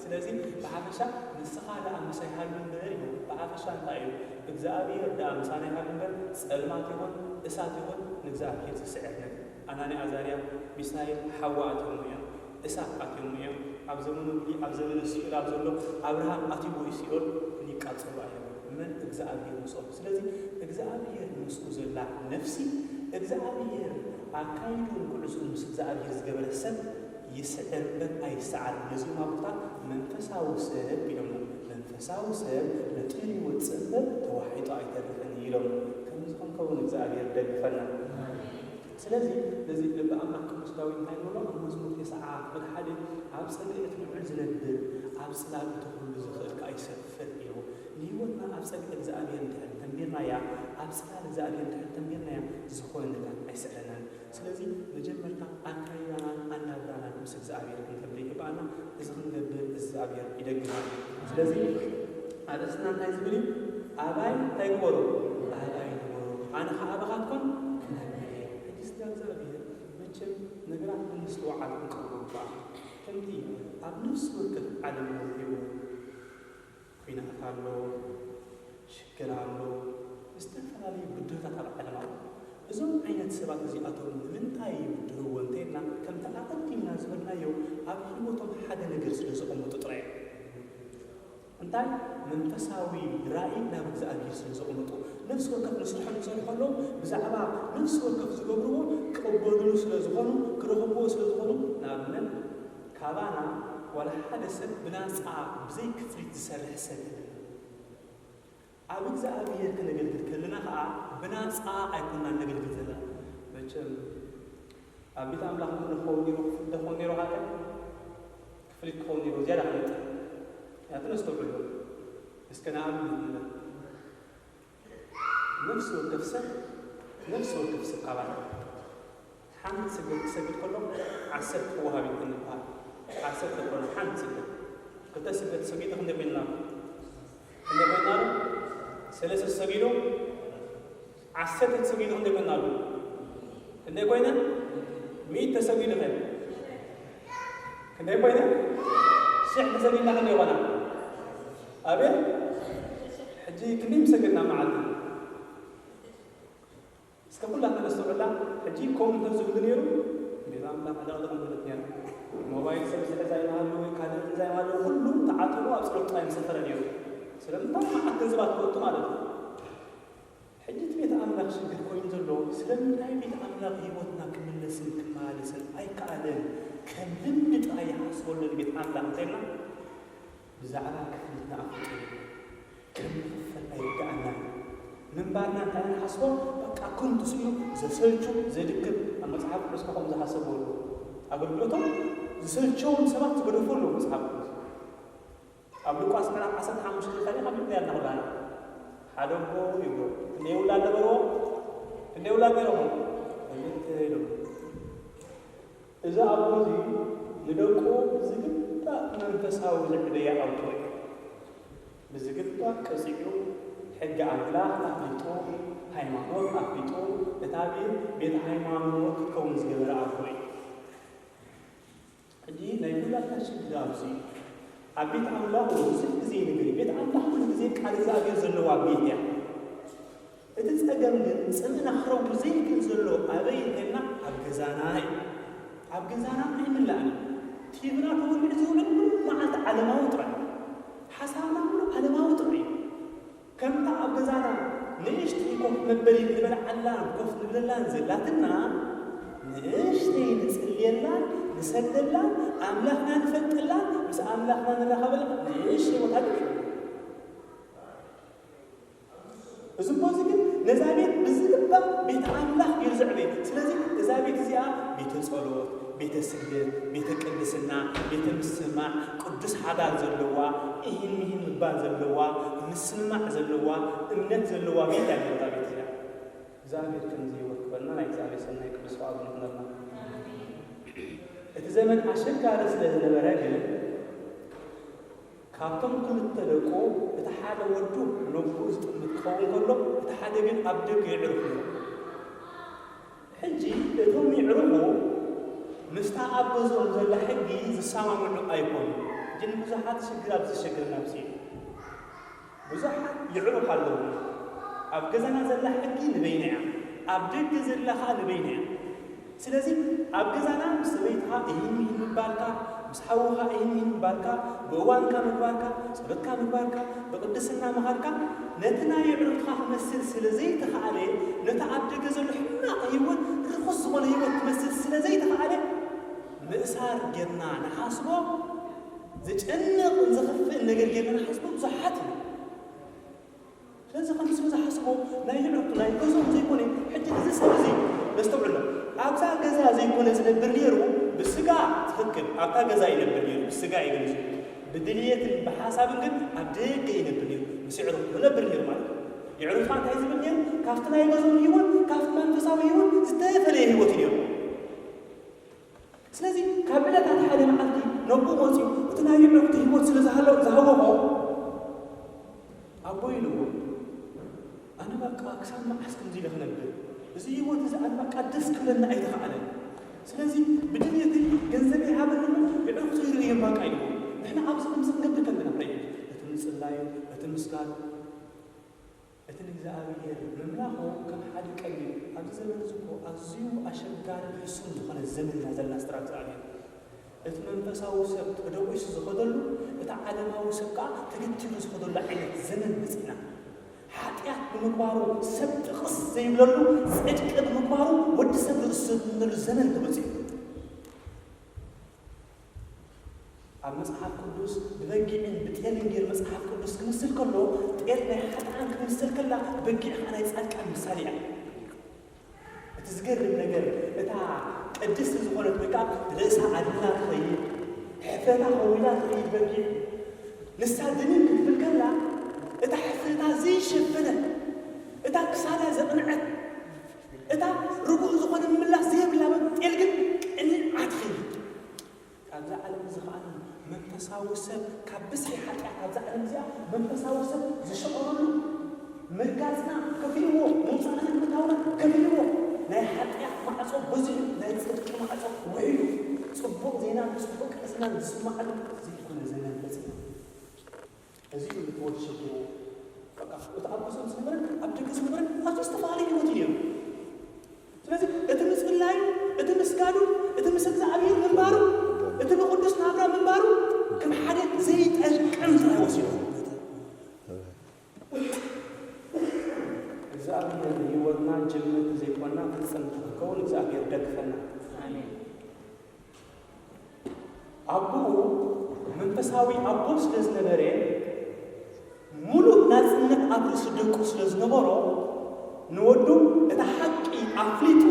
ስለዚ ብሓፈሻ ንስኻ ደኣ ምሳይ ሃሉ እምበር እዩ ብሓፈሻ እንታይ እዩ እግዚኣብሔር ደኣ ምሳና ይሃሉ እምበር ፀልማት ይኹን እሳት ይኹን ንእግዚኣብሔር ዝስዕር ነገር ኣናንያ ኣዛርያ ሚሳኤል ሓዋ ኣትዮም እዮም እሳት ኣትዮም እዮም ኣብ ዘመኑ ኣብ ዘመኑ ሲኦል ኣብ ዘሎ ኣብርሃም ኣትይዎ እዩ ሲኦል ይቃፀሉ እዮም من እግዚአብሔር ምስኦም ስለዚ እግዚአብሔር ምስኡ ዘላ ነፍሲ እግዚአብሔር ኣካይዱን ኩዕሱን ምስ እግዚአብሔር ዝገበረ ሰብ ይስዕርበት ኣይሰዓር ነዚ ማብታ መንፈሳዊ ሰብ ኢሎም መንፈሳዊ ሰብ ነጥሪ ወፅእበት ተዋሒጡ ኣይተርፍን ኢሎም ከምዝኾን ከውን እግዚአብሔር ደግፈና ስለዚ ለዚ ልብ ኣምላክ ቅዱስ ዳዊት እንታይ ብሎ ኣብ መዝሙር 9 ቁጥሪ 1 ኣብ ፀግዒት ልዑል ዝነብር ኣብ ፅላል እትኩሉ ዝኽእልካ ኣይሰፍር ኢሉ ንህይወትና ኣብ ፀግዒ እግዚአብሔር እንድሕር ተንቢርናያ ኣብ ፅላል እግዚአብሔር እንድሕር ተንቢርናያ ዝኾነ ነገር ኣይስዕረናን ስለዚ መጀመርታ ኣካይዳናን ኣናብራናን ምስ እግዚአብሔር ክንገብር ይግባአና እዚ ክንገብር እግዚአብሔር ይደግፈና ስለዚ ኣርእስትና እንታይ ዝብል እዩ ኣባይ እንታይ ግበሩ ኣባይ ግበሩ ኣነ ከዓ ኣባኻትኩም እግዚአብሔር መቼም ነገራት ብምስትውዓል ክንቀርቡ ከምቲ ኣብ ነፍሲ ወከፍ ዓለም ህይወት ኩናት ኣሎ ሽግር ኣሎ ዝተፈላለዩ ብድሆታት ኣብ ዓለም ኣሎ እዞም ዓይነት ሰባት እዚኣቶም ንምንታይ ይብድህዎ እንተይልና ከምቲ ኣቐዲምና ዝበልናዮ ኣብ ህይወቶም ሓደ ነገር ስለ ዝቐመጡ ጥራይ እንታይ መንፈሳዊ ራእይ ናብ እግዚአብሔር ስለዘቕምጡ ነፍሲ ወከፍ ንስርሖም ዝሰርሑ ብዛዕባ ነፍሲ ወከፍ ዝገብርዎ ክቕበልሉ ስለዝኾኑ ክረኽብዎ ስለዝኾኑ ንኣብነት ካባና ወላ ሓደ ሰብ ብናፃ ብዘይ ክፍሊት ዝሰርሕ ሰብ ኣብ እግዚአብሔር ክነገልግል ከለና ከዓ ብናፃ ኣይኮንና ነገልግል ዘለና መቸም ኣብ ቤት ኣምላኽ ንኽኸውን ኔሮ ክፍሊ ደኾን ኔሮ ሃተ ክፍሊት ክኸውን ኔሮ ዝያዳ ክነጥ ያተነስተውዕሉ እስከ ንኣብነት ንበል ነፍሲ ወከፍ ሰብ ካባና ሓንቲ ስግድ ክሰግድ ከሎ 10 ክወሃብ ይኩን ይበሃል 10 ኮነ ሓንቲ ስግድ ክልተ ስግድ ሰጊዱ ክንደይ ኮይንና ሰለስተ ሰጊዱ 10 ተሰጊዱ ክንደይ ኮይንና ክንደይ ኮይነ 100 ተሰጊዱ ክንደይ ኮይነ 10 ተሰጊድና ክንደይ ኮይና أبين حجي كنيم سجلنا معنا استقول لنا نستقول لنا حجي كون تنزل الدنيا بيرام لا هذا غلط من الدنيا موبايل سبسة زي ما هو كذا زي ما هو كله تعاطوا أبصر تايم سفر اليوم سلام طبعا التنزيلات كلها ماله حجي تبيت أملاك شجر كوين زلوا سلام ناي بيت أملاك هيوتنا كمل لسن كمال لسن أي كأدم كمل بيت أي حصول اللي بيت أملاك تينا زعلان كفلتنا أفضل كم فل أيدعنا من بعدنا تعالى حسبه بقى كنت سيو زسلشو زدكب أما صحاب رسمهم زحسبوا أقول لكم زسلشون سبعة بدفون له صحاب أقول لكم أسمعنا حسن حامش الثاني قبل ما ينهضنا هذا هو يقول نيولا دبرو نيولا بيرهم إذا أبوزي يدقوا زكب መንፈሳዊ ዝዕበያ ኣውቶይ ብዝግባእ ቀፂዑ ሕጊ ኣምላኽ ኣፍሊጦ ሃይማኖት ኣፍሊጦ እታ ቤተ ሃይማኖት ክከውን ዝገበረ ኣውቶይ ሕጂ ናይ ኩላትና ሽግር ኣብዚ ኣብ ቤተ ኣምላኽ ብዙሕ ግዜ ንግሪ ቤተ ኣምላኽ ኩሉ ግዜ ቃል እግዚኣብሔር ዘለዋ ቤት እያ እቲ ፀገም ግን ፅምእና ክረቡ ዘይክል ዘሎ ኣበይ እንተልና ኣብ ገዛና እዩ ኣብ ገዛና ኣይምላእኒ تيبنا تقول من زمان ما عند علماء وطري حسنا كله علماء وطري كم تعب جزانا ليش تيكون مبلي نبلا علام كف نبلا نزل لاتنا ليش تينسل يلا نسد لا أملاحنا نفت لا بس أملاحنا نرخبل ليش وتهدي بس بوزيك نزابيت بزلبا بيت أملاح يرجع بيت سلازي نزابيت زيا بيت الصلوات بيت السجد بيت القدسنا بيت المسمع قدس حدا زلوا إهين مبان زلوا مسمع زلوا أمنت زلوا بيت يعني بيت يا زابير كنزي وكبرنا لا يزابير سنة كبس فاضل نقدرنا الزمن عشان كارس للبراجل كاتم كل التلقو بتحادى ودو نبوز متخون كله بتحادى بين أبدك يعرفوا حجي لهم يعرفوا مستعبزون زي الحقي زسامة منه أيقون جن بزحات شجرات الشجر نفسي بزحات يعرف حلهم أبجزنا زي الحقي نبينها أبدك زي الحقي نبينها سلازم أبجزنا سويتها إهمي مباركة مسحوها إهمي مباركة بوان كان مباركة سبت كان مباركة بقدسنا مهاركة نتنا يعرفها مثل سلازي تخالي نتعبدك زي الحنا أيوة تخص ولا أيوة مثل سلازي تخالي مأسار جرنا نحاسبه زي أننا نزخف النجار جرنا نحاسبه بصحته لازم خمس حاسبه لا يعرف لا يكذب زي كوني حتى إذا سوى زي بس تقول أبغى جزاء زي كوني زي البرنيرو بالسجع تفكر أبغى جزاء إلى البرنيرو بالسجع يجلس بدلية بحساب إنك أبدأ إلى البرنيرو بس يعرف ولا برنيرو مالك يعرف عن هذا البرنيرو كافتنا يجازون يوم كافت من فساوي يوم استفاد هو تيجي سلازي كابلة عن حدا معك نبو موسي وتنايم نبتي موت سلازي زهوه أبوي له أنا بقى أكثر ما أحسن زي لخنا بدل زي موت إذا أنا بقى أدرس كلنا أي دخل سلازي بدنيا دي جنزبي هذا النمو يعرف صير لي ما كاينه نحن عاوز نمسك قبل كلنا بريء أتنس اللايم أتنس قال أتنس زعابير مملاحه كم حد كلي أبز زمن زكو أزيو أشجار الحسن دخل الزمن هذا الناس ترى عليه መንፈሳዊ ሰብ ተደውሽ ዝኸደሉ እታ ዓለማዊ ሰብ ከዓ ተገድሉ ዝኸደሉ ዓይነት ዘመን መፅና ሓጢያት ብምግባሩ ሰብ ጥቕስ ዘይብለሉ ጽድቂ ብምግባሩ ወዲ ሰብ ዝእሰነሉ ዘመን ተበፂሑ ኣብ መጽሓፍ ቅዱስ ብበጊዕን ብጤልን ጌር መጽሓፍ ቅዱስ ክምስል ከሎ ጤል ናይ ሓጥኣን ክምስል ከላ በጊዕ ከዓ ናይ ጻድቃን ምሳሌ እያ እቲ ዝገርም ነገር እታ ቅድስቲ ዝኾነት ወይ ከዓ ርእሳ ኣድና ትኸይድ ሕፍረታ ኸዊና ትኸይድ በጊዕ ንሳ ድንን ክትብል ከላ እታ ሕፍረታ ዘይሸፈነት እታ ክሳዳ ዘቕንዐት እታ ርጉእ ዝኾነ ምምላስ ዘይብላ ጤል ግን ቅንዓ ትኸይድ ኣብዛ ዓለም እዚ ከዓ መንፈሳዊ ሰብ ካብ ብስሒ ሓጢኣት ኣብዛ ዓለም እዚኣ መንፈሳዊ ሰብ ዝሸቐረሉ መርጋፅና ከፊልዎ መውፃእና ንምታውና ከፊልዎ ናይ ሓጢኣት ማዕፆ በዚሑ ናይ ጽድቂ ማዕፆ ውዒሉ ጽቡቕ ዜና ጽቡቕ ቅስና ዝስማዓሉ ዘይኮነ ዘመን በፂና እዚኡ ልትወድ ሸጊሩ በቃ እቲ ኣብ ቆሶም ዝነበረን ኣብ ደገ ዝነበረን ኣዝዩ ዝተፈላለዩ ህይወት እዮም ስለዚ እቲ ምፅላዩ እቲ ምስጋዱ እቲ ምስ እግዚኣብሔር ምንባሩ እቲ ብቅዱስ ናብራ ምንባሩ ከም ሓደ ዘይጠቅም ጥራይ ወሲዱ እግዚአብሔር ህይወትና ጅምር ዘይኮና ፍጽም ተከውን እግዚአብሔር ደግፈና አሜን አቡ መንፈሳዊ አቡ ስለዝነበረ ሙሉ ናጽነት አብሩ ስደቁ ስለዝነበረ ንወዱ እታ ሐቂ አፍሊጡ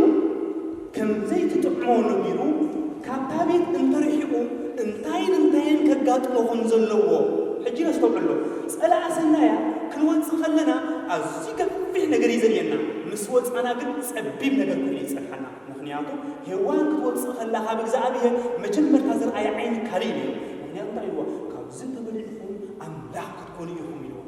ከም ዘይትጥዕሞ ነቢሩ ካብታ ቤት እንተርሒቁ እንታይን ከጋጥሞኹም ዘለዎ ሕጂ ነስተውዕሎ ጸላእ ሰናያ ክንወፅእ ከለና ኣዝዩ ገፊሕ ነገር ይዘልየና ምስ ወፃና ግን ጸቢብ ነገር ኮይኑ ይጸርሐና ምክንያቱ ሄዋን ክትወፅእ ከላ ካብ እግዚአብሔር መጀመርታ ዝረኣየ ዓይኒ ካሊእ እዩ ምክንያቱ እንታይ ኢልዎ ካብዚ ተበሊዕኹም ኣምላኽ ክትኮኑ ኢኹም ኢልዎ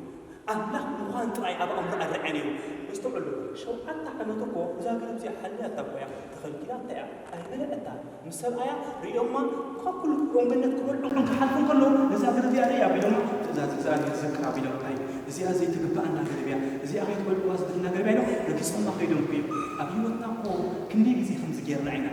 ኣምላኽ ምዃን ጥራይ ኣብ ኣእምሮ ኣርአያን እዩ ነስተውዕሎ 7 ዓመት እኮ እዛ ገረብ እዚኣ ሓልያታ እኮ እያ ተኸልኪላ እንታይ እያ ኣይበለዐታ ምስ ሰብኣያ ሪኦማ ካብ ኩሉ ወንገነት ክበልዑ ክሓልፉ ከለዉ ነዛ ገረብ እዚኣ ርያ ኢሎማ ትእዛዝ እግዚአብሔር ዘቅራብ ኢሎም እንታይ እዚኣ ዘይትግባአና ገረብ እያ እዚኣ ከይትበልዕዋ ዝብልና ገረብ ኢሎ ረጊፆማ ከይዶም እኮ እዮም ኣብ ሂወትና እኮ ክንደይ ግዜ ከምዚ ጌርና ኢና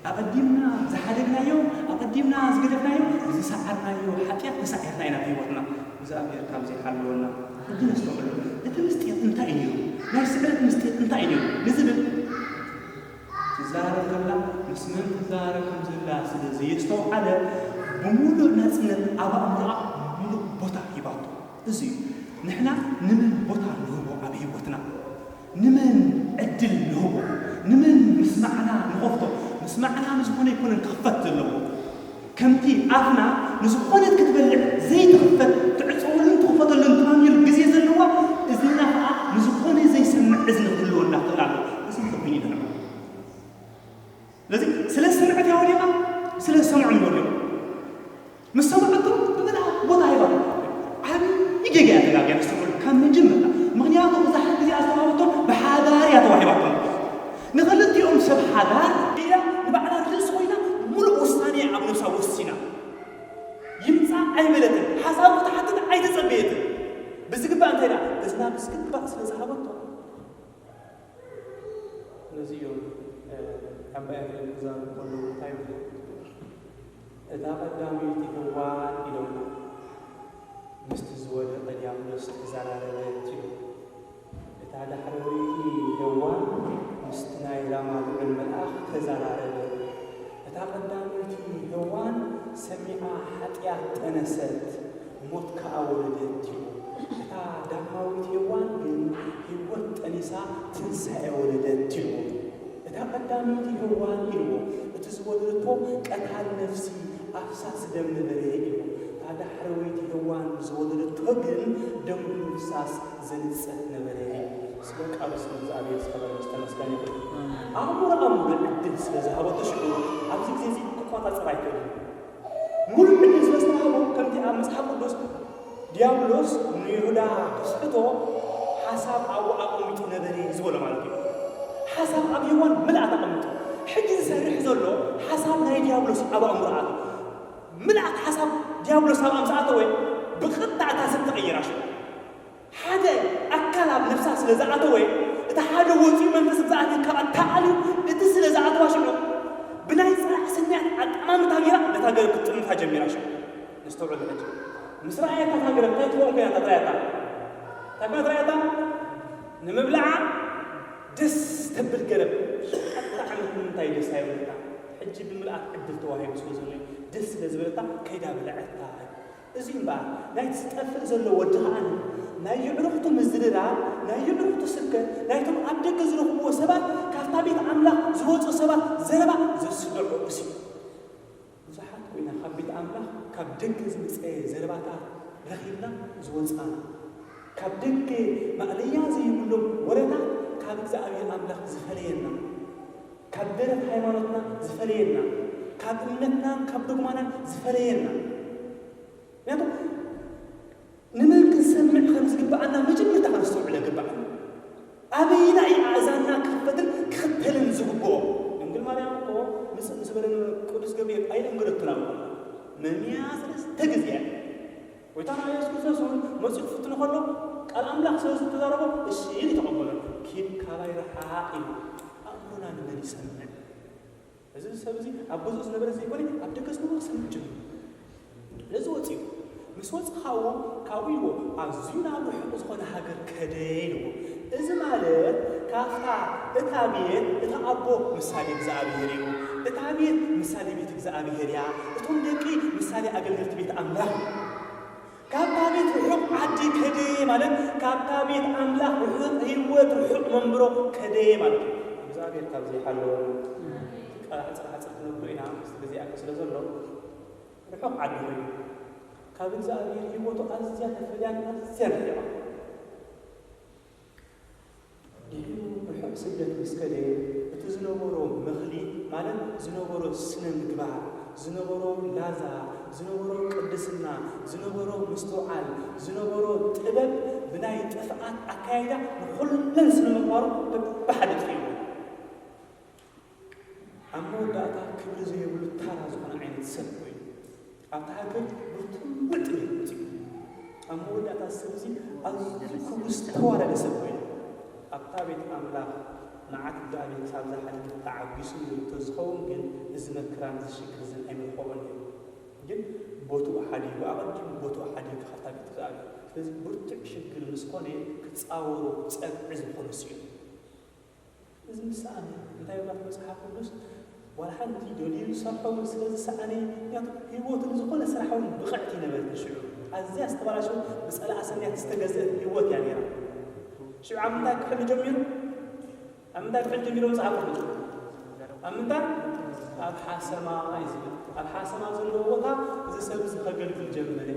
ኣቐዲምና ዝሓደግናዮ ኣቐዲምና ዝገደፍናዮ ዝሰዓርናዮ ሓጢኣት ተሳዒርና ኢና ብሂወትና እግዚአብሔር ካብ ዘይሓልወና ሕጂ ነስተውዕሎ እቲ ምስጢር እንታይ እዩ ናይ ስዕረት ምስጢር እንታይ እዩ ንዝብል ትዛረብ ከላ ምስ መን ትዛረብ ከም ዘላ ስለዘየስተውዓለ ብምሉእ ናጽነት ኣብ ኣእምሮኣ ምሉእ ቦታ ሂባቶ እዚ እዩ ንሕና ንመን ቦታ ንህቦ ኣብ ሂወትና ንመን ዕድል ንህቦ ንመን ምስማዕና ንኸፍቶ ምስማዕና ንዝኾነ ይኮነን ክኽፈት ዘለዎ ከምቲ ኣፍና ንዝኾነት ክትበልዕ ዘይትኽፈት ትዕፅውልን ትኽፈተሉን ትማሚሉ ግዜ ዘለዋ እዝና ከዓ ንዝኾነ ዘይሰምዕ እዝኒ ክህልወና ትኽእል ኣሎ እዚ ክብኝ ይደና ስለዚ ስለ ሰምዐት ያወዲኻ ስለ ሰምዑ ይወዲኹ ምስ ሰምዐቱ ብበላ ቦታ ሂባ ዓብዪ ጌጋ እያ ተጋግያ ንስተውዕሉ ካብ መጀመርታ ምክንያቱ እዛ ሓንቲ እዚኣ ዝተዋህበቶም ብሓዳር እያ ተዋሂባቶም ንኽልቲኦም ሰብ ሓዳር ኢላ ንባዕላ ርእሲ ኮይና ሙሉእ ውሳኔ ኣብ ነብሳ ወሲና ይምፃእ ኣይበለትን ሓሳቡ ተሓትት ኣይተፀበየትን ብዝግባእ እንታይ ዳ እዝና ብዝግባእ ስለ ዝሃበቶ ነዚኦም ኣባያት ግዛብ ከሉ እንታይ ብሎ እታ ቀዳሚት ህዋን ኢሎማ ምስቲ ዝወደቐ ዲያብሎስ ተዘራረበት እዩ እታ ዳሕረወይቲ ህዋን ምስቲ ናይ ራማ ልዑል መልኣኽ ተዘራረበት እታ ቀዳሚት ህዋን ሰሚዓ ሓጢኣት ጠነሰት ሞት ከዓ ወለደት እዩ እታ ዳግማዊት ህዋን ግን ህይወት ጠኒሳ ትንሳኤ ወለደት እዩ እታ ቀዳሚት ህዋን ኢልዎ እቲ ዝወለደቶ ቀታል ነፍሲ ኣፍሳስ ደም ነበረ ኢልዎ እታ ዳሕረወይቲ ህዋን ዝወለደቶ ግን ደም ምፍሳስ ዘንፀት ነበረ ስለ ቃሉ ስለ እግዚአብሔር ዝኸበረ ዝተመስገነ ይሁን ኣእምሮ ዕድል ስለ ዝሃበቶ ሽዑ ኣብዚ ግዜ እዚ ክቆፃፀር ኣይክእልን ሙሉእ ዕድል ስለ ዝተሃቦ ከምቲ ኣብ መፅሓፍ ቅዱስ ዲያብሎስ ንይሁዳ ክስሕቶ ሓሳብ ኣብኡ ኣቐሚጡ ነበረ ዝበሎ ማለት እዩ ሓሳብ ኣብ ህዋን ምልኣት ኣቐሚጡ ሕጂ ዝሰርሕ ዘሎ ሓሳብ ናይ ዲያብሎስ ኣብ ኣእምሮ ኣትዩ ምልኣት ሓሳብ ዲያብሎስ ኣብ ኣምፅኣቶ ወይ ብቕጥዕታ ሰብ ተቐይራሽ ሓደ ኣካል ኣብ ነፍሳ ስለ ዝኣተወ እቲ ሓደ ወፂኡ መንፈስ እግዚአብሔር ካብኣ ተዓልዩ እቲ ስለ ዝኣተዋ ሽዑ ብናይ ፅላዕ ስናያት ኣጠማምታ ጌራ ነታ هاجر كتم هاجميرا شو نستوعب الحج مسرعية هاجر بتاعت وين كانت ترياتا تبغى ترياتا نمبلع دس تبل قلب حتى عمل من تاي دس هاي ولا حج بالملأ عدل تواهي بسوزني دس لزبلتا كيدا بلعتها إزين بقى لا تستأثر زلوا وجهان لا يعرفتم الزررة لا يعرفتم السكر لا يتم عبدك زرق وسبات كفتابيت عملا زوج وسبات زربا زسلع بسي زحات وين خبيت عملا كبدك زرباتا رخيبنا زوج أنا كبدك مقليا زي كلهم ورنا كابك زعبي عملا زفرينا كبدرت حيواناتنا زفرينا كابنتنا كبدقمانا زفرينا يعني نملك نسمع خمس قبعنا مجمع تحرصوا على قبعنا أبينا أي أعزانا كفتل كختلن زقبو نقول ما لهم قوة نسبرن قدس قبيل أي نقول التناول ممياز تجزية ويتانا يسكت سون مسجد فتنة خلوا قال أملاك سوز تداربه الشيء اللي تقبله كيف كلاي رحائم أمرنا نبي نسمع إذا سبزي أبوز نبرز يقولي أبدك اسمه سمجم لزوتي مسوات خاو كاويو عزينا بحب زخون حاجر كدينو إذا مالت كافتا إتابين إتابو مسالي بزابيريو إتابين مسالي بيت بزابيريا إتون دكي مسالي أقلت بيت أملاح كافتا بيت حق عدي كدي مالت كافتا بيت أملاح وحق هيوت وحق منبرو كدي مالت بزابير كابزي حلوان حصل نقولنا بزي أكسر زلوا حق عدي كابن زابير يبوتو أزياء فلان أزياء رجع يهو بحق سجد مسكلي بتزنورو مخلي مالا زنورو سنن قبع زنورو لازا زنورو قدسنا زنورو مستوعال زنورو طبب بناي طفعات أكايدا كلن سنن مقارو بحد فيه أمو داتا كبر زي يقول تارا زمان عين تسبوي أبتعكر بطمت أمود أتسبزي أزكو مستوى لسبوي أبتعبت أملاك نعت دابي سابزا حد تعبيسو تزخون جن إذن الكرام الشكل زن أمي خوان جن بوتو أحدي وأغد بوتو أحدي كخطابي تزابي فلذي برتع شكل مسكوني كتساورو تسأل عزم خلصيو إذن سأني انتا يبقى مسحا قدس ولا حد يدليل صرحوا من سلسلة سأني هيوت الزقون سرحوا بقعتي نبات الشعور عزيز استبرا شو مسألة أسنية تستجزء هيوت يعني شو عمدك حل جميل عمدك حل جميل ومسعى قرد عمدك أبحاسما يزيد أبحاسما زلووتا إذا سبز خقل في الجمل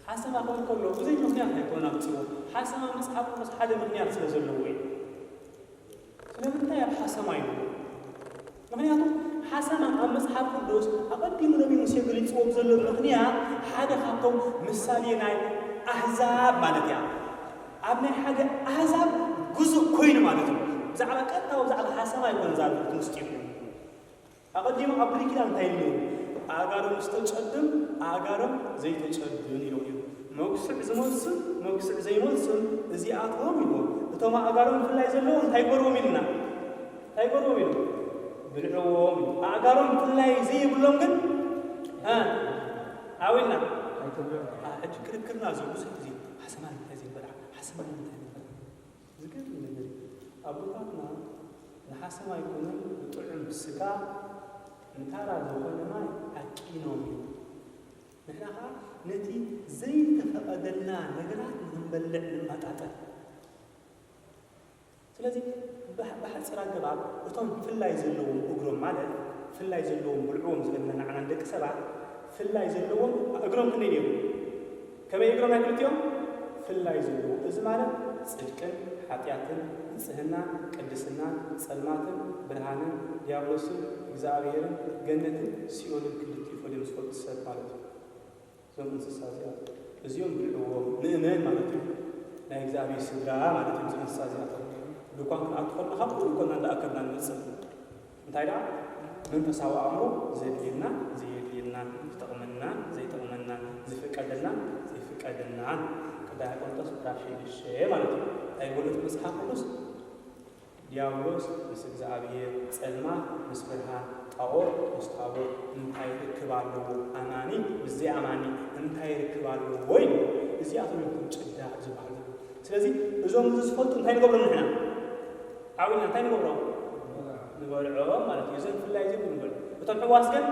حاسما قول كله وزي مخنيات هيكون أبتيو حاسما مسحى قرد حدا مخنيات سلزلوين سلمتا يا أبحاسما يقول مخنياتو حسنا أمسحاب قدوس أقدم نبي موسى قلت صوب زلوا مخنيات حدا خاطهم مثالي ناي أحزاب مالتيا أبني حاجة أحزاب جزء كوين مالتهم زعل كتا وزعل حسنا يكون زعل مستيم أقدم أبريك لان تايلو أجارم مستشدم أجارم زي تشدم يلويو موكسر زمونسون موكسر زي مونسون زي أطلام يلو تما أجارم في الله زلوا تايبرو منا تايبرو منا بالعوم أعقارهم كلها زي يقولون قد عاوينا كرنا زوج زي حسمان هذه البلع حسمان هذه البلع ذكرت من النبي أبو بكرنا نحسما يكونون بطعم السكا نتارا زوجنا ما أكينهم نحن نتي زي تفقدنا نقرأ نبلع المتعة ስለዚህ በሐጽራ ገባብ እቶም ፍላይ ዘለዎም እግሮም ማለት ፍላይ ዘለዎም ብልዑም ዝብልና ንዓና ደቂ ሰባት ፍላይ ዘለዎም እግሮም ክንደይ ነይሩ ከመይ እግሮም ኣይክልትዮም ፍላይ ዘለዎ እዚ ማለት ጽድቅን ኃጢአትን ንጽህና ቅድስና ጸልማትን ብርሃንን ዲያብሎስን እግዚአብሔርን ገነትን ሲኦልን ክልቲኡ ፈሊዮም ዝፈልጡ ሰብ ማለት እዩ እዞም እንስሳ እዚኦም ብልዕዎም ንእመን ማለት እዩ ናይ እግዚአብሔር ስድራ ማለት እዩ እንስሳ እዚኣቶም لكون أدخل أخبر لكون عند أكبرنا المسلم انتهينا من تساوى أمره زي دينا تغمنا زي فكادنا زي فكادنا كده هيكون تصبح شيء الشيء مالتي أيقول لك مسحة قدس ديابلوس مس إغزابير سلمى مسبرها أور مستعبر انتهي ይረክባሉ አማኒ እዚህ አማኒ እንታይ ይረክባሉ ወይ እዚህ አቶልኩም ጭዳ ዝባሉ ስለዚህ እዞም ዝስፈልጡ እንታይ ንገብሩ ንሕና ዓውና እንታይ ንገብሩ ንበልዖ ማለት እዩ ዘን ፍላይ ዝብል ንበል እቶም ሕዋስ ግን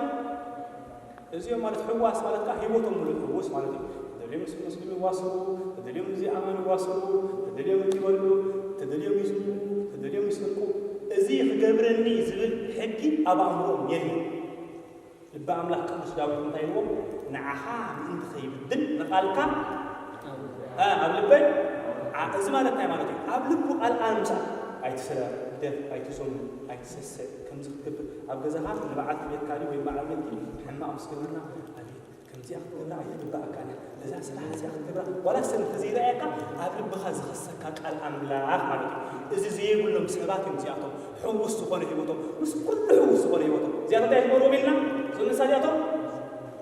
እዚኦም ማለት ሕዋስ ማለት ካ ሂወቶም ሙሉእ ሕውስ ማለት እዩ ተደልዮም ሙስሊም ይዋስሉ ተደልዮም እዚህ አማኒ ይዋስሉ ተደልዮም ይበሉ ተደልዮም ይስሙ ተደልዮም ይስርቁ እዚ ክገብረኒ ዝብል ሕጊ ኣብ ኣእምሮኦም የለን ልበ ኣምላኽ ቅዱስ ዳዊት እንታይ ኢልዎ ንዓኻ ምእንቲ ከይብድል ንቓልካ ኣብ ልበይ እዚ ማለት እንታይ ማለት እዩ ኣብ ልቡ ቃልቃ ምሳእ ኣይትስረቕ ደፍ ኣይትሰሙ ኣይትሰስዕ ከምዚ ክትገብር ኣብ ገዛኻ ንበዓል ቤትካ ወይ በዓል ቤት ሕማቕ ምስ ገበርና ኣቤት ከምዚኣ ክትገብራ ኣይትግባእካን እዛ ስራሕ እዚኣ ክትገብራ ዋላ ሰብ እንተዘይረኣየካ ኣብ ልብኻ ዝኸሰካ ቃል ኣምላኽ ማለት እዩ እዚ ዘየብሎም ሰባት እዮም እዚኣቶም ሕውስ ዝኾነ ሂወቶም ምስ ኩሉ ሕውስ ዝኾነ ሂወቶም እዚኣቶም እንታይ ትገብርዎም ኢልና እዞም እንስሳ እዚኣቶም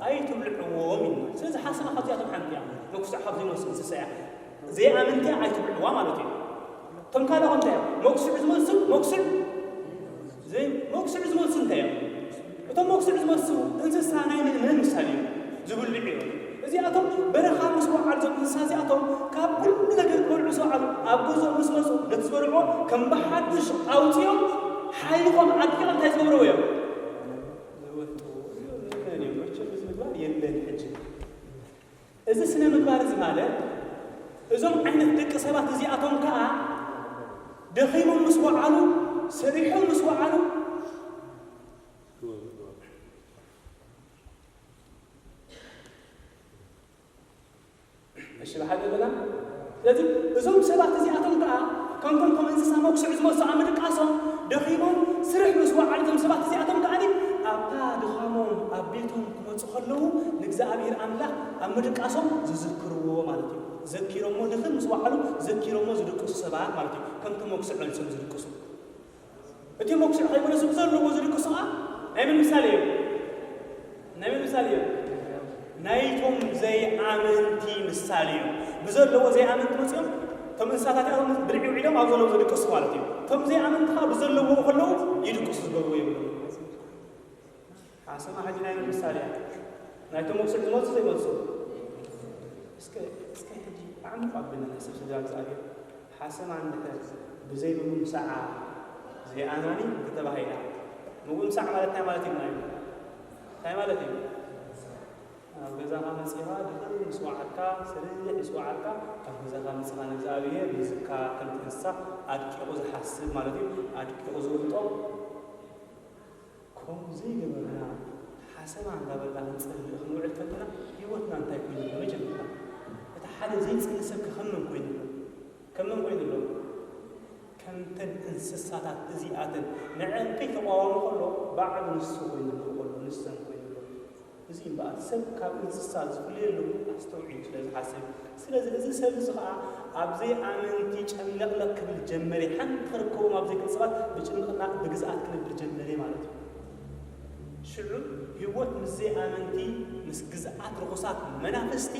ኣይትብልዕዎም ኢልና ስለዚ ሓሰኻ ካብዚኣቶም ሓንቲ እያ መኩስዕ ካብ ዘይመስ እንስሳ እያ ዘይኣምንቲ ኣይትብልዕዋ ማለት እዩ እቶም ካልኦት እንታይ እዮም መኩስዕ ዝመስሉ መኩስዕ ዝመስሉ እንታይ እዮም እቶም መኩስዕ ዝመስሉ እንስሳ ናይ ምእመን ምሳሌ እዮም ዝብልዕ እዮም እዚኣቶም በረኻ ምስ ወዓሉ ዞም እንስሳ እዚኣቶም ካብ ኩሉ ነገር ክበልዑ ዝወዓሉ ኣብ ገዝኦም ምስ መፁ ነቲ ዝበልዕዎ ከም ብሓዱሽ ኣውፂኦም ሓይኾም ዓቂቖም እንታይ ዝገብርዎ እዮም ምግባር የለን ሕጂ እዚ ስነ ምግባር እዚ ማለት እዞም ዓይነት ደቂ ሰባት እዚኣቶም ከዓ ደኺሞም ምስ ወዓሉ ሰሪሖም ምስ ወዓሉ እሺ በሓደ በላ ስለዚ እዞም ሰባት እዚኣቶም ከዓ ከምቶም እንስሳ መኩስዕ ዝመሱ ኣብ ምድቃሶም ደኺሞም ስርሕ ምስ ወዓሉ እዞም ሰባት እዚኣቶም ከዓኒ ኣብታ ድኻሞም ኣብ ቤቶም ክመፁ ከለዉ ንእግዚኣብሔር ኣምላኽ ኣብ ምድቃሶም ዝዝክርዎ ማለት እዩ ዘኪሮሞ ድኽም ምስ ወዓሉ ዘኪሮሞ ዝድቅሱ ሰባት ማለት እዩ ከምቲ መኩስዕ መልሶም ዝድቅሱ እቲ መኩስዕ ከይመለሱ ብዘለዎ ዝድቅሱ ከዓ ናይ ምን ምሳሌ እዮም ናይቶም ዘይኣመንቲ ምሳሌ እዮም ብዘለዎ ዘይኣመንቲ መፅኦም እቶም እንስሳታት እዚኦም ብልዒ ውዒሎም ኣብ ዘለዎ ዝድቅሱ ማለት እዩ እቶም ዘይኣመንቲ ከዓ ብዘለዎ ከለዉ ይድቅሱ ዝገብርዎ የብሉ ሓሰማ ሕጂ ናይ ምን ምሳሌ እያ ናይቶም መኩስዕ ዝመፁ ዘይመፁ እስከ ሕጂ ዓሚቕ ኣቢልና ሰብ ስድራ እግዚኣብሔር ሓሰማ እንድሕር ብዘይብሉ ምሳዓ ዘይኣማኒ ከተባሂላ ምጉ ምሳዕ ማለት እንታይ ማለት እዩ እንታይ ማለት እዩ ኣብ ገዛኻ መፂኻ ድኽም ምስ ወዓልካ ስርሕ ምስ ወዓልካ ካብ ገዛኻ መፂኻ ንእግዚኣብሔር ንዝካ ከምቲ እንስሳ ኣድቂቑ ዝሓስብ ማለት እዩ ኣድቂቑ ዝውልጦ ከምዚ ገበርና ሓሰማ እንዳበላ ክንፅልእ ክንውዕል ከለና ሂወትና እንታይ ኮይኑ መጀመርያ እቲ ሓደ ዘይፅልእ ሰብ ክኸመን ኮይኑ ኣሎ ከምተን እንስሳታት እዚኣተን ንዕን ከይተቋዋሙ ከሎ ባዕሉ ንሱ ኮይኑ ከሎ ንሰን ኮይኑ እዚ እምበኣር ሰብ ካብ እንስሳ ዝፍለየሉ ኣስተውዒሉ ስለዝሓስብ ስለዚ እዚ ሰብ እዚ ከዓ ኣብ ዘይኣመንቲ ጨምለቕለቕ ክብል ጀመረ ሓንቲ ክርከቦም ኣብ ዘይክእል ሰባት ብጭንቅና ብግዝኣት ክነብር ጀመረ ማለት እዩ ሽዑ ህይወት ምስ ዘይኣመንቲ ምስ ግዝኣት ርኩሳት መናፍስቲ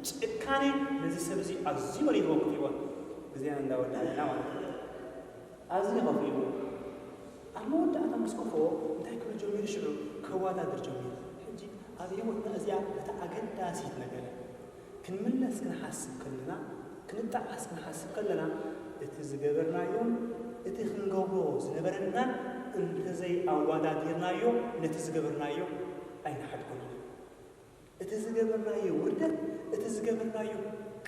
ጭካኔ ነዚ ሰብ እዚ ኣዝዩ መሪርዎ ክፍልዎን ግዜና እንዳወዳእና ማለት እዩ ኣዝዩ ከፍልዎ ኣብ መወዳእታ ምስ ከፍዎ እንታይ ክብል ጀሚሩ ሽዑ ከዋዳድር ጀሚሩ ሕጂ ኣብ ህይወትና እዚኣ እታ ኣገዳሲት ነገር ክንምለስ ክንሓስብ ከለና ክንጣዓስ ክንሓስብ ከለና እቲ ዝገበርናዮም እቲ ክንገብሮ ዝነበረናን እንተዘይ ኣዋዳዲርናዮ ነቲ ዝገበርናዮ ኣይንሓድጎን እቲ ዝገበርናዮ ውርደት እቲ ዝገበርናዮ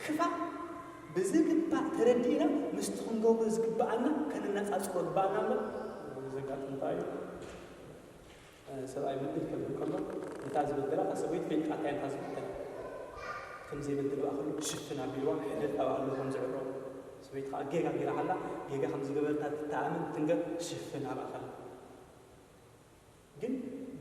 ክፋእ ብዝግባእ ተረዲእና ምስቲ ክንገብሮ ዝግባኣና ከነናፃፅሮ ግባኣና ኣሎ ዘጋጥም እንታይ እዩ ሰብኣይ ብድል ከብል ከሎ እንታ ዝበደላ ሰበይት ፈልጣታ እንታ ዝበደላ ከምዘይበድል በኣ ከሎ ሽፍን ኣቢልዋ ሕልል ኣብኣሎ ከም ዝዕሮ ሰበይት ከዓ ጌጋ ጌራ ሓላ ጌጋ ከም ዝገበርታ ትተኣምን ትንገር ሽፍን ኣብኣ ከላ ግን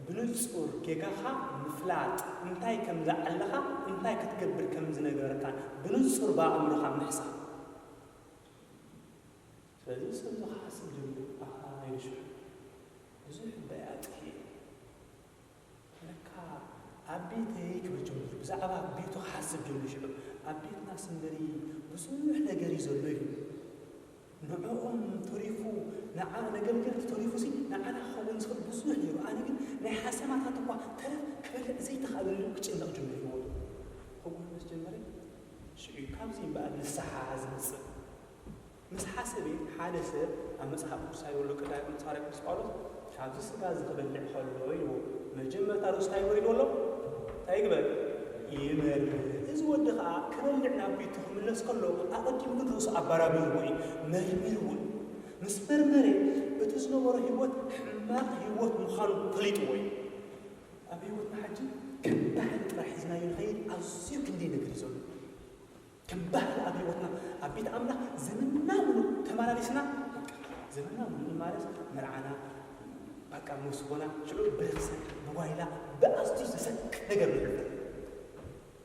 ብንጹር ጌጋኻ ምፍላጥ እንታይ ከም ዝዓለኻ እንታይ ክትገብር ከም ዝነበረካ ብንጹር በኣእምሮኻ ምሕሳብ ስለዚ ሰብ ዝሓስብ ጀምሩ ይልሹ ብዙሕ በያጥሒ ለካ ኣብ ቤተይ ክብል ጀምሩ ብዛዕባ ቤቱ ክሓስብ ጀምሩ ሽዑ ኣብ ቤትና ስንበሪ ብዙሕ ነገር እዩ ዘሎ እዩ ንዕኦም ተሪፉ ነገልገል ተሪፉ ሲ ንዓና ክኸውን ዝኽእል ብዙሕ ነይሩ ኣነ ግን ናይ ሓሰማታት እኳ ተረፍ ክበልዕ هذا اللي كتشنق جمهور يموت هو مس جمهوري شو كابزين بقى للساحة عزمس مس حسبي حادثة أما صاحب كرسي يقول له كده يقول صار كرسي قالوا كابز سكاز قبل الحل وينو مجمع تاروس هاي وري ولا هاي قبل يمر إذا ودخا كمان لعنا بيتهم من الناس قالوا أقدم كل روس عبارة وي مرمر وي مسمرمري بتزنو ورا هيوت حماق هيوت مخان طليط وي أبي هيوت محجي كم بحل راح يزنا ينخيل أصير كندي نقرزون كم بحل أبي هيوتنا أبيت أملا زمننا منو تمارا لسنا زمننا منو مارس مرعانا بقى موسونا شلو برخص بوايلا بأستيس سك نقر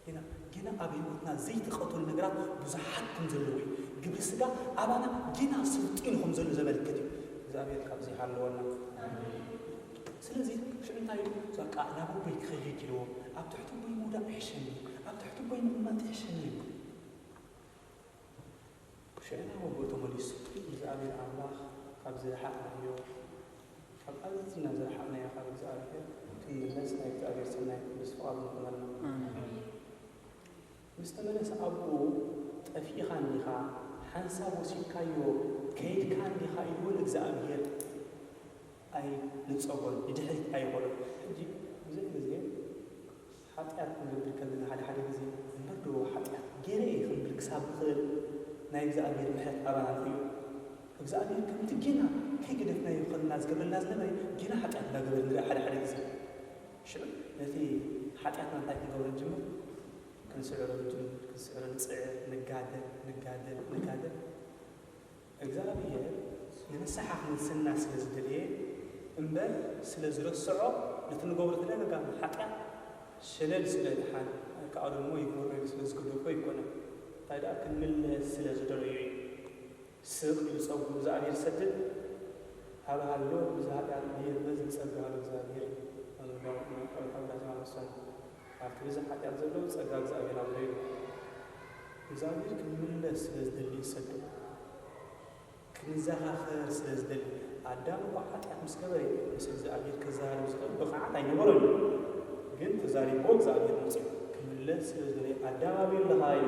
هنا أبي هيوتنا زيت قطول نقرات بزحات كنزلوي قبل السجا أبانا جينا سلطينهم زلوا زمن كتير زابير كابزي حلونا سلزي شو أنت يقول زك أنا هو بيخلي كيلو أبتحتم بين مودا عشاني أبتحتم بين ما تعشاني شو أنا هو بتمليس زابير الله كابزي حقنا يو كابزينا زي حقنا يا خالد زابير كن الناس نايك زابير سنايك بس فقط نقولنا مستمرس أبو أفي خانيخا حنساب وسيكايو كيد كان لخا يقول إجزاء أي نتصور يدحرك أي قول حجي زي حتى من بالكلمة على حاجة زي برضو حتى جري في بالكساب خير نايجزاء بير محيط أبانا فيه إجزاء بير كم تجينا كي قدرنا يخل الناس قبل الناس لما جينا حتى لا قبل نرى حاجة زي شو نتي حتى ما نتاكل قبل الجمعة كنسعر الجمعة كنسعر نسعر نقادر እግዚአብሔር የነሳሐ ንስና ስለዝደልየ እምበር ስለዝረስዖ ለትንገብሮ ተለጋ ሐቂያ ሸለል ስለልሓን ከአደሞ ይጎረግ ስለዝግደኮ ይኮነ ታዲያ ክንምለስ ስለዝደልየ ስቅ ይጸጉ እግዚአብሔር ሰድል ሃባሃሎ እግዚአብሔር ይበዝ ጸጋው እግዚአብሔር አላህ ታባራክ አፍተ ሐቂያ ዘሎ ጸጋ እግዚአብሔር አብረይ እግዚአብሔር ክንምለስ ስለዝደልየ ሰድል كنزاخر سلسل عدام وقعت مسكبري مسز أبير كزار مسكبر بقعت عيني ورد قلت زاري بوك زاري نصيب كمل سلسل عدام أبير لهاي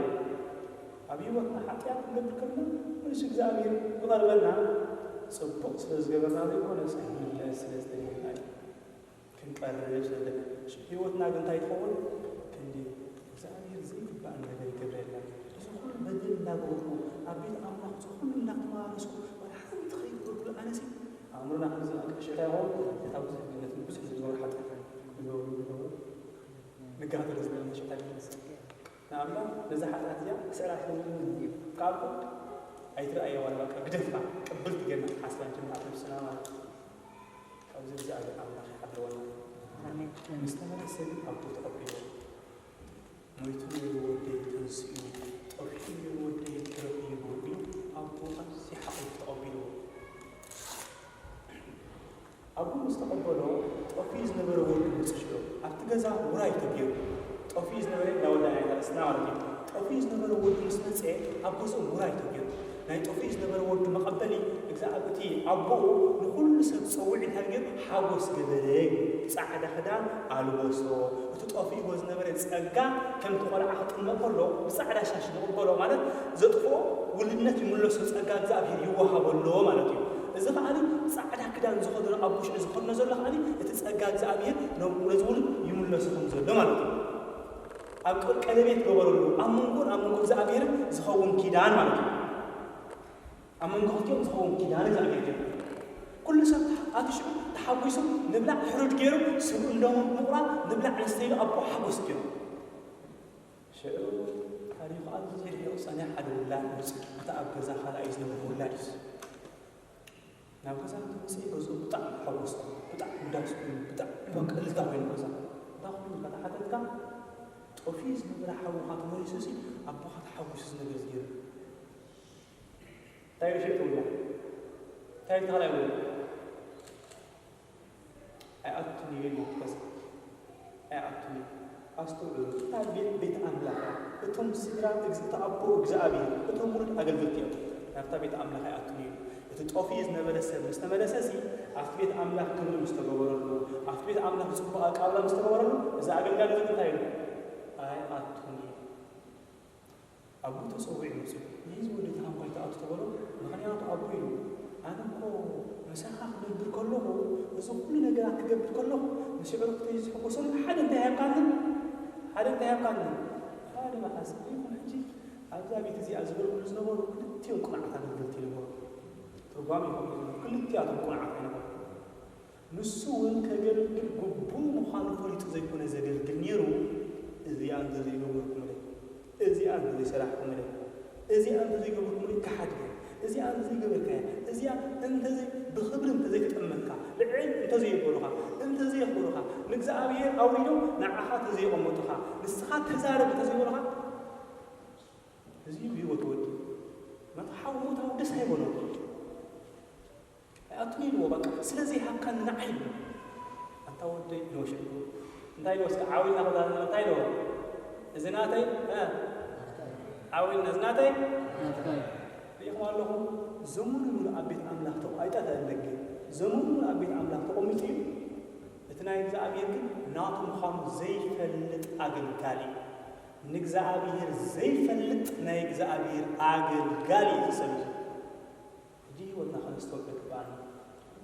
أبي وقت حتى قبل كلنا وليش زاري وضربنا صبق سلسل قبلنا يكون كمل سلسل هاي كنت أرجع سلسل شو وقتنا كنت هيتحول كندي زاري زين بقى نقدر كبرنا كل بدل نقوله أبيت أملاك كل نقمارسه والحمد خير كل أنا سي أمرنا خمسة أشياء هون يتوزع من الناس بس يزور حتى نقعد نزل من شيء نعم لا نزح على أزياء سأل عشان قابل أي ترى أي ولا قدرنا قبلت جنا حسنا جمعة في السلام أو زي زاد أملاك حد ولا مستمر السبب أبو تقبله ميتون ودي تنسيه أرحيل ودي تربي ودي أبو أسيح تقبله أبو مستقبله أفيز نبره ودي مستشفى أبتجزا وراي تبيه أفيز نبره لا ولا يعني أسنا ولا أفيز نبره ودي مستنسى أبو سو وراي تبيه نايت أفيز نبره ودي مقبلي إذا أبتي أبو نقول سب صوّع هالجب حاوس قبله سعد خدام على وسو وتطفي وزن نبره سأجا كم تقول عهد المقبله سعد شاش المقبله مالت زطفو ولدنا يملص سأجا زابير يوها والله مالتي إذا فعلي سعد كدان زخدنا أبوش زخدنا زلا علي يتسأجا زابير نزول يملصهم زلا مالتي أقول كلمات قبله أمنقول زابير زخون كيدان مالتي أمنقول كيوم زخون كيدان زابير كل سنة أتشوف تحويسهم نبلع حرود كيرو سوون لهم مقرا نبلع نستيل أبو حوس كيرو شو هذه قال زي الحوس أنا حد ولا بس تأبجز خلا يزني ولا بس نبجز سي جزء بتاع حوس بتاع مدرس بتاع فكر التعبين جزء داخل كذا حتى كم توفيز نبلع حوس هذا مريسي أبو هذا حوس نبجز كيرو تاير شيء ولا تاير تغلى ولا أعطني المقتص أعطني أستوعب تابين بيت أملاك بتوم سدرا إجزاء أبو إجزاء أبي بتوم مرد أقل بتيم نبتا بيت أملاك أعطني تطفي زنبلسه مستملسسي أفتبيت أملاك كبر مستقبرلو أفتبيت أملاك زبا قابلا مستقبرلو إذا أقل زي تايلو أي أتوني أبو تصوي مسو يزو اللي تهم قيت أتطولو مخنيات أبوي أنا كو مساحة خبر كله وزو كل نجار كجبر كله نشبرك تيجي حكوسون حدا انتهى قانون هذا ما حاسب يكون حجي هذا بيتزي أزبر كل زنبور كل تيوم قناعة هذا قلت له ربما يكون كل تياتهم قناعة هنا نسون كجل جبون مخالف وليت زي كنا زي الجنيرو إذا أنت زي جبر كمله إذا أنت زي سلاح كمله إذا أنت زي جبر كمله كحد إذا أنت زي جبر كه إذا أنت زي بخبر أنت زي تأمنك العلم أنت زي يقولها أنت زي يقولها نجزء أبيه أو يدو نعحات زي أمتها نسخات هزار أنت زي يقولها زي بيوت ود ما تحاولوا تودس هاي بنو أطمين وبك سلزي حقا نعيب أنت ودي نوشي أنت يوسك عاوي ناخذ هذا تايلو زناتي عاوي نزناتي يقول الله زمن من أبيت أملاك تو أيتا تلقي زمن من أبيت أملاك تو أمتي اتناي إذا أبيك ناتم خام زي فلت أجل كالي نجزا أبير زي فلت نجزا أبير أجل كالي تسمي دي ولا خلص توقف بان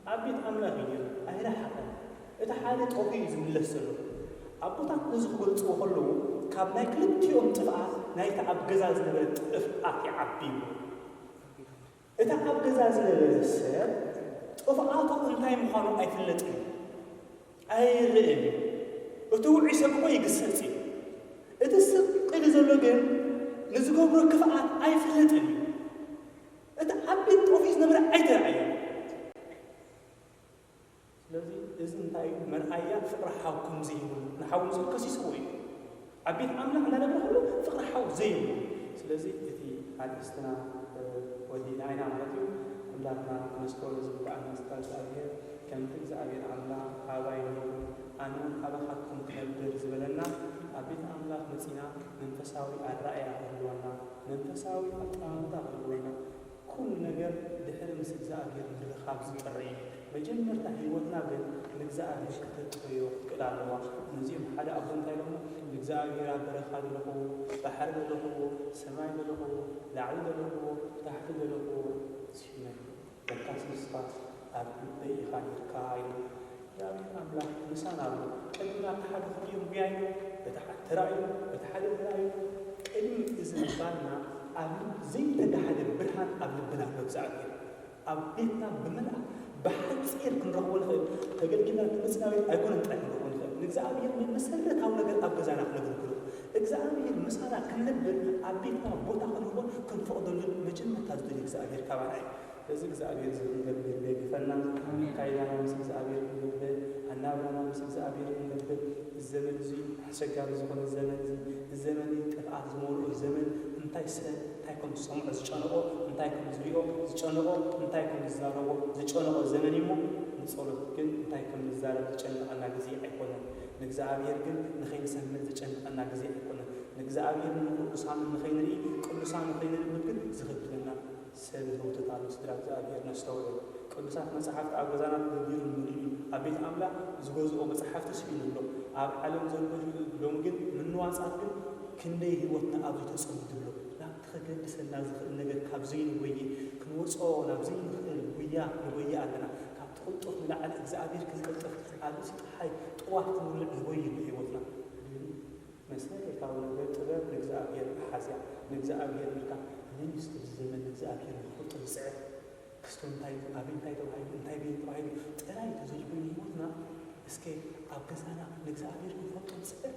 أبيت أملاك يجي أهلا حقا إذا حالة أوكي زمن لسلو أبوتك نزخل توخلو كاب ناي كلتيوم تفعل ناي تعب جزاز نبرد أفعك عبيو إذا عب جزاز نبرد أفعاته أنتي مخانو أي فلتي أي رئيم وتوعي سبقوا يقسلتي إذا سبق لزلوغن نزقوا بركفعات أي فلتي إذا عبيت أوفيس نبرد أي ترعي لذي إذن تاي مرأيات فقر حاوكم زيهم نحاول نزل كسي سوي عبيت عملك أنا نبرد فقر حاوك زيهم لذي إذي هذا استنا ودي نعينا عملتي أملاكنا نستول زبقوا عن نستال زابير كم تزابير عملا حاوين أنا أبخاتكم كنبر زبلنا أبيت أملاك نسينا ننفساوي الرأي أهلونا ننفساوي أطعامة أهلونا كل نجر دحر مسك زابير بالخابز قري بجمر تحيوتنا بين نجزابير كتطيو كلالوا نزيم حدا أبن تايلهم نجزابير برخاد له بحر له سماء له لعل له تحت له سينا بكاس الصفات أبي خير كاين يا أملاك نسان أبو كلنا تحدث فيهم بيعيو بتحدث رأيو كلمة إذن بالنا أبو زي تجحد برهان قبل بنا بزعير أبيتنا بملأ بحد سير كن رهول خير تقول كنا تمسنا أيكون نتعلم رهول خير نجزاوير من مسألة أو نقل أبزانا نقول كله نجزاوير مسألة كنبر أبيتنا بوتا خلوه كن فقدر مجمع تزدل نجزاوير كمان لازم زابير نقبل بفنان كايلانا مسك زابير نقبل النابنا مسك زابير نقبل الزمن زي حشجار زمان الزمن تفعل زمور الزمن انتاي تايكم سمع زشانو انتايكم زريو زشانو انتايكم زارو زمن يمو نصلو كن انتايكم زارو زشانو أنا جزء أيقونه نجزاوير كن نخين سمع زشانو أنا جزء أيقونه نجزاوير كل سام نخينري كل سام نخينري ممكن زخبلنا سبب هو تطالب استدراك زابير نستوعب كل ساعة مسحات أبغزانا تدير المدير أبيت أملا زوجو أو مسحات تسوين له أب علم زوجو لونجن من نواس أبين كنده وطن أبو تصمد له لا تخجل سنا زخل نجر كابزين ويا كنوس أو نابزين ويا لنا كاب تقول من على زابير كذا على هاي واحد من ويا وطنا مسألة كون التباب نجزابير حازع نجزابير مركا نيست الزمن نجزابير خط السعر كستون تايد أبين تايد وهاي انتاي بين وهاي تراي تزوجبني وطنا اسكي أبغزانا نجزابير خط السعر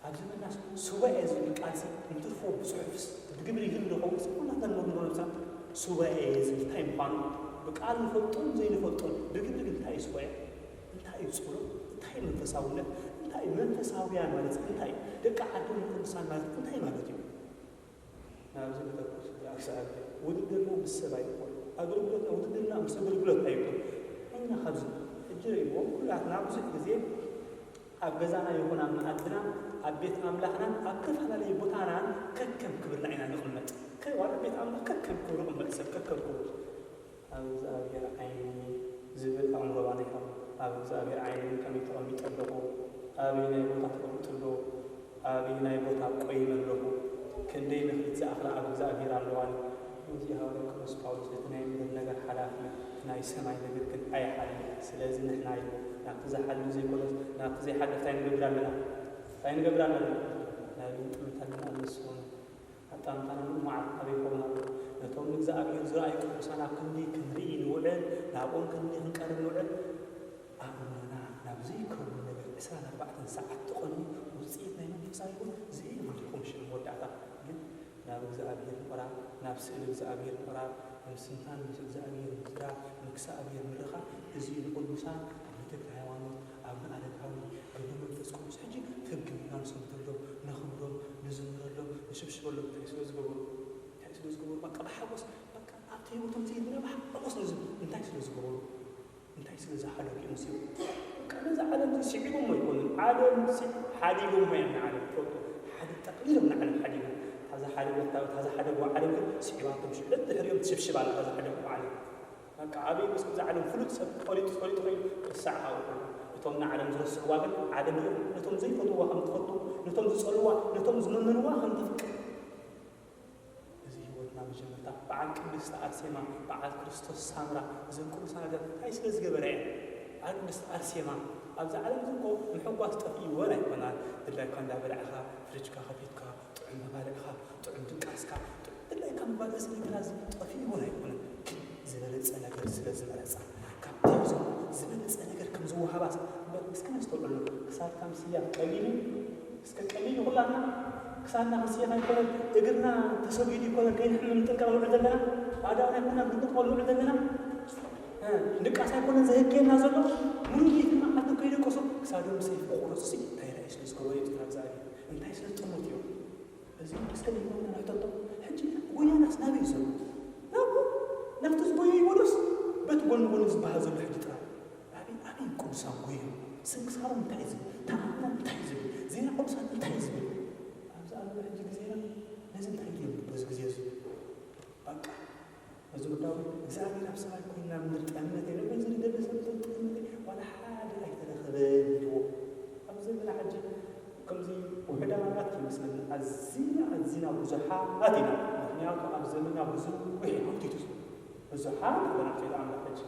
أبزم الناس سواء زين قاسي نترفو بصحفس بقبري هل لقوس كلنا تنور نفسنا سواء زين تايم بان بقال نفطون زين نفطون بقبري انتاي سواء انتاي سولو انتاي منفساونا انتاي منفساويان مالت انتاي دقا عدو نفسان مالت انتاي مالتي نابزم تقول أكساد وددنا بالسبع يقول أقولنا وددنا مسبب البلد أيضا إحنا خبز الجري وكلها نابز زين أبغزانا يكون عم أدنا أبيت أملاحنا أكف على لي بوتانا كم كبرنا عنا نقمت كي وارد بيت أملاح كم كبر نقمت سب كم كبر ኣብ እግዚአብሔር ዓይኒ ዝብል ኣእምሮ ባኒሖም ኣብ እግዚአብሔር ዓይኒ ከመይ ተቐሚጠለኹ ኣበይ ናይ ቦታ ተቐምጥሎ ኣበይ ናይ ቦታ ቆይመ ኣለኹ ክንደይ ምክሊት ዝኣኽላ ኣብ እግዚአብሔር ኣለዋኒ እዚ ሃዋርያ ቅዱስ ጳውሎስ እቲ ናይ ምድር ነገር ሓላፊ ናይ ሰማይ ነገር ግን ኣይሓልፍ ስለዚ ንሕና ኢሉ ናብቲ ዝሓልፍ ዘይኮነስ ናብቲ ዘይሓልፍ እንታይ ንገብር ኣለና ናይ ጥምታ ኣለና ንስሆነ ኣጣምታና መዓት ኣበይ ኮና ነቶም እግዚአብሔር ዝረኣዩ ቅዱሳን ኣብ ክንዲ ክንርኢ ንውዕል ናብኦም ክንዲ ክንቀርብ ንውዕል ኣእምሮና ናብ ዘይከውን ነገር 24 ሰዓት ትኾኑ ውፅኢት ናይ መንፈሳዊ ይኹን ዘይብልኩም ሽም ወዳእታ ግን ናብ እግዚአብሔር ምቕራብ ናብ ስእሊ እግዚአብሔር ምቕራብ ምስንታን ምስ እግዚአብሔር ምዝራብ ንእግዚአብሔር ምርኻብ እዚ ንቅዱሳን ኣብ ምትክ ሃይማኖት ኣብ ኣለታዊ ገለ መንፈስ ቅዱስ ሕጂ ትርግምና ንሰምተሎም ነኽብሮም ንዝምረሎም ንሽብሽበሎም እንታይ ስለ ዝገበሩ በቃ ብሓጎስ በቃ ኣብቲ ህይወቶም ዘይብለ ብሓጎስ ንዝብል እንታይ ስለ ዝገበሩ እንታይ ስለ ዝሓለፉ እዮም ሲቡ በቃ ነዚ ዓለም ስዒቦም ኣይኮኑን ዓለም ሓዲጎም ሞ የምና ዓለም ትወጡ ሓደ ጠቕሊሎም ንዓለም ሓዲጎም هذا حدا وعالم سيباتهم شلت تحريم تشبشب على هذا حدا وعالم كعابي بس كذا عالم فلوس قليت الساعة نتومنا عالم درس واجن عالم يوم نتوم زي فتوى هم تفتو نتوم زسألوا نتوم زمنوا هم تفكر زي وقتنا بجملة بعد كل ساعة سيما بعد كريستوس سامرا زي كل سنة هاي سلز جبرين بعد كل ساعة سيما أبز عالم زكو محبات تفي ولا يكون دللا كان دابر عخا فريجكا خفيتكا طعم مبالغها طعم دنقاسكا دللا كان مبالغ سلي لازم تفي ولا يكون زبلت سنغر سلز ملصا كابتيز زبلت سنغر كم زو حباس مسكن استولو كسار كم سيا قليل اسك قليل والله كسارنا مسيا يكون اغرنا تسويد يكون كاين حمم تنقلوا عندنا بعدنا كنا بنقولوا عندنا ንቃሳ ይኮነ ዘህኬና ዘሎ ሙሉሊት ማዓት ከይደ ቆሶ ክሳዶም ሰይፍ ቆሮስ ታይራይ ስለ ዝገበረ ይትናዛሪ እንታይ ስለ ጥሞት እዩ እዚ እስከ ይሆነ ናተቶ ሕጂ ጎያናስ ናበይ ይሰሩ ናፍቱስ ጎይ ይወርስ በትጎን ዝባሃል ዘሎ ሕጂ ጥራ አቢ ቅዱሳን ጎይ ስንክሳሮም እንታይ ዝብል ታማም እንታይ ዝብል ዜና ቅዱሳን እንታይ ዝብል ኣብዚ አለ ሕጂ ጊዜና ነዚ እንታይ እዩ በዚ ጊዜ እዚ በቃ أزوداو إزاي نفس ما كنا من التأمل إنه بنزل درس التأمل ولا حاجة يتدخل أبزل من حاجة كم زي وحدة ما قت مثلا الزنا بزحاتنا نحن أبزلنا بزو وين أبتدي بزحات ولا نحتاج عمل حاجة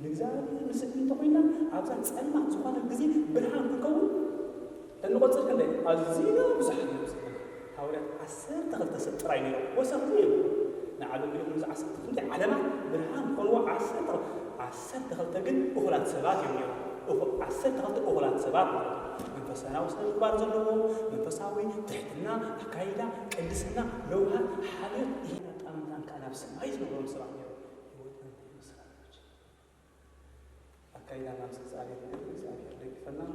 نجزاء مسكين طويلة أبزل سألنا زمان الجزء برهان بكون لأنه قد سكنا الزنا بزحاتنا هؤلاء عسر تغلط سترينه وسقيه نعلم اليوم إذا عسرت فهمت علامة برهان قلوا عسرت دخلت جن أخلات سبات يوم عسرت دخلت أخلات سبات من فسنا وصل البار زلوا من فساوي تحتنا حكايلا كندسنا لوها حاجة هنا تأمن كان نفسنا هاي اسمه مسرح يوتنا مسرح حكايلا نفس سالي لك فنا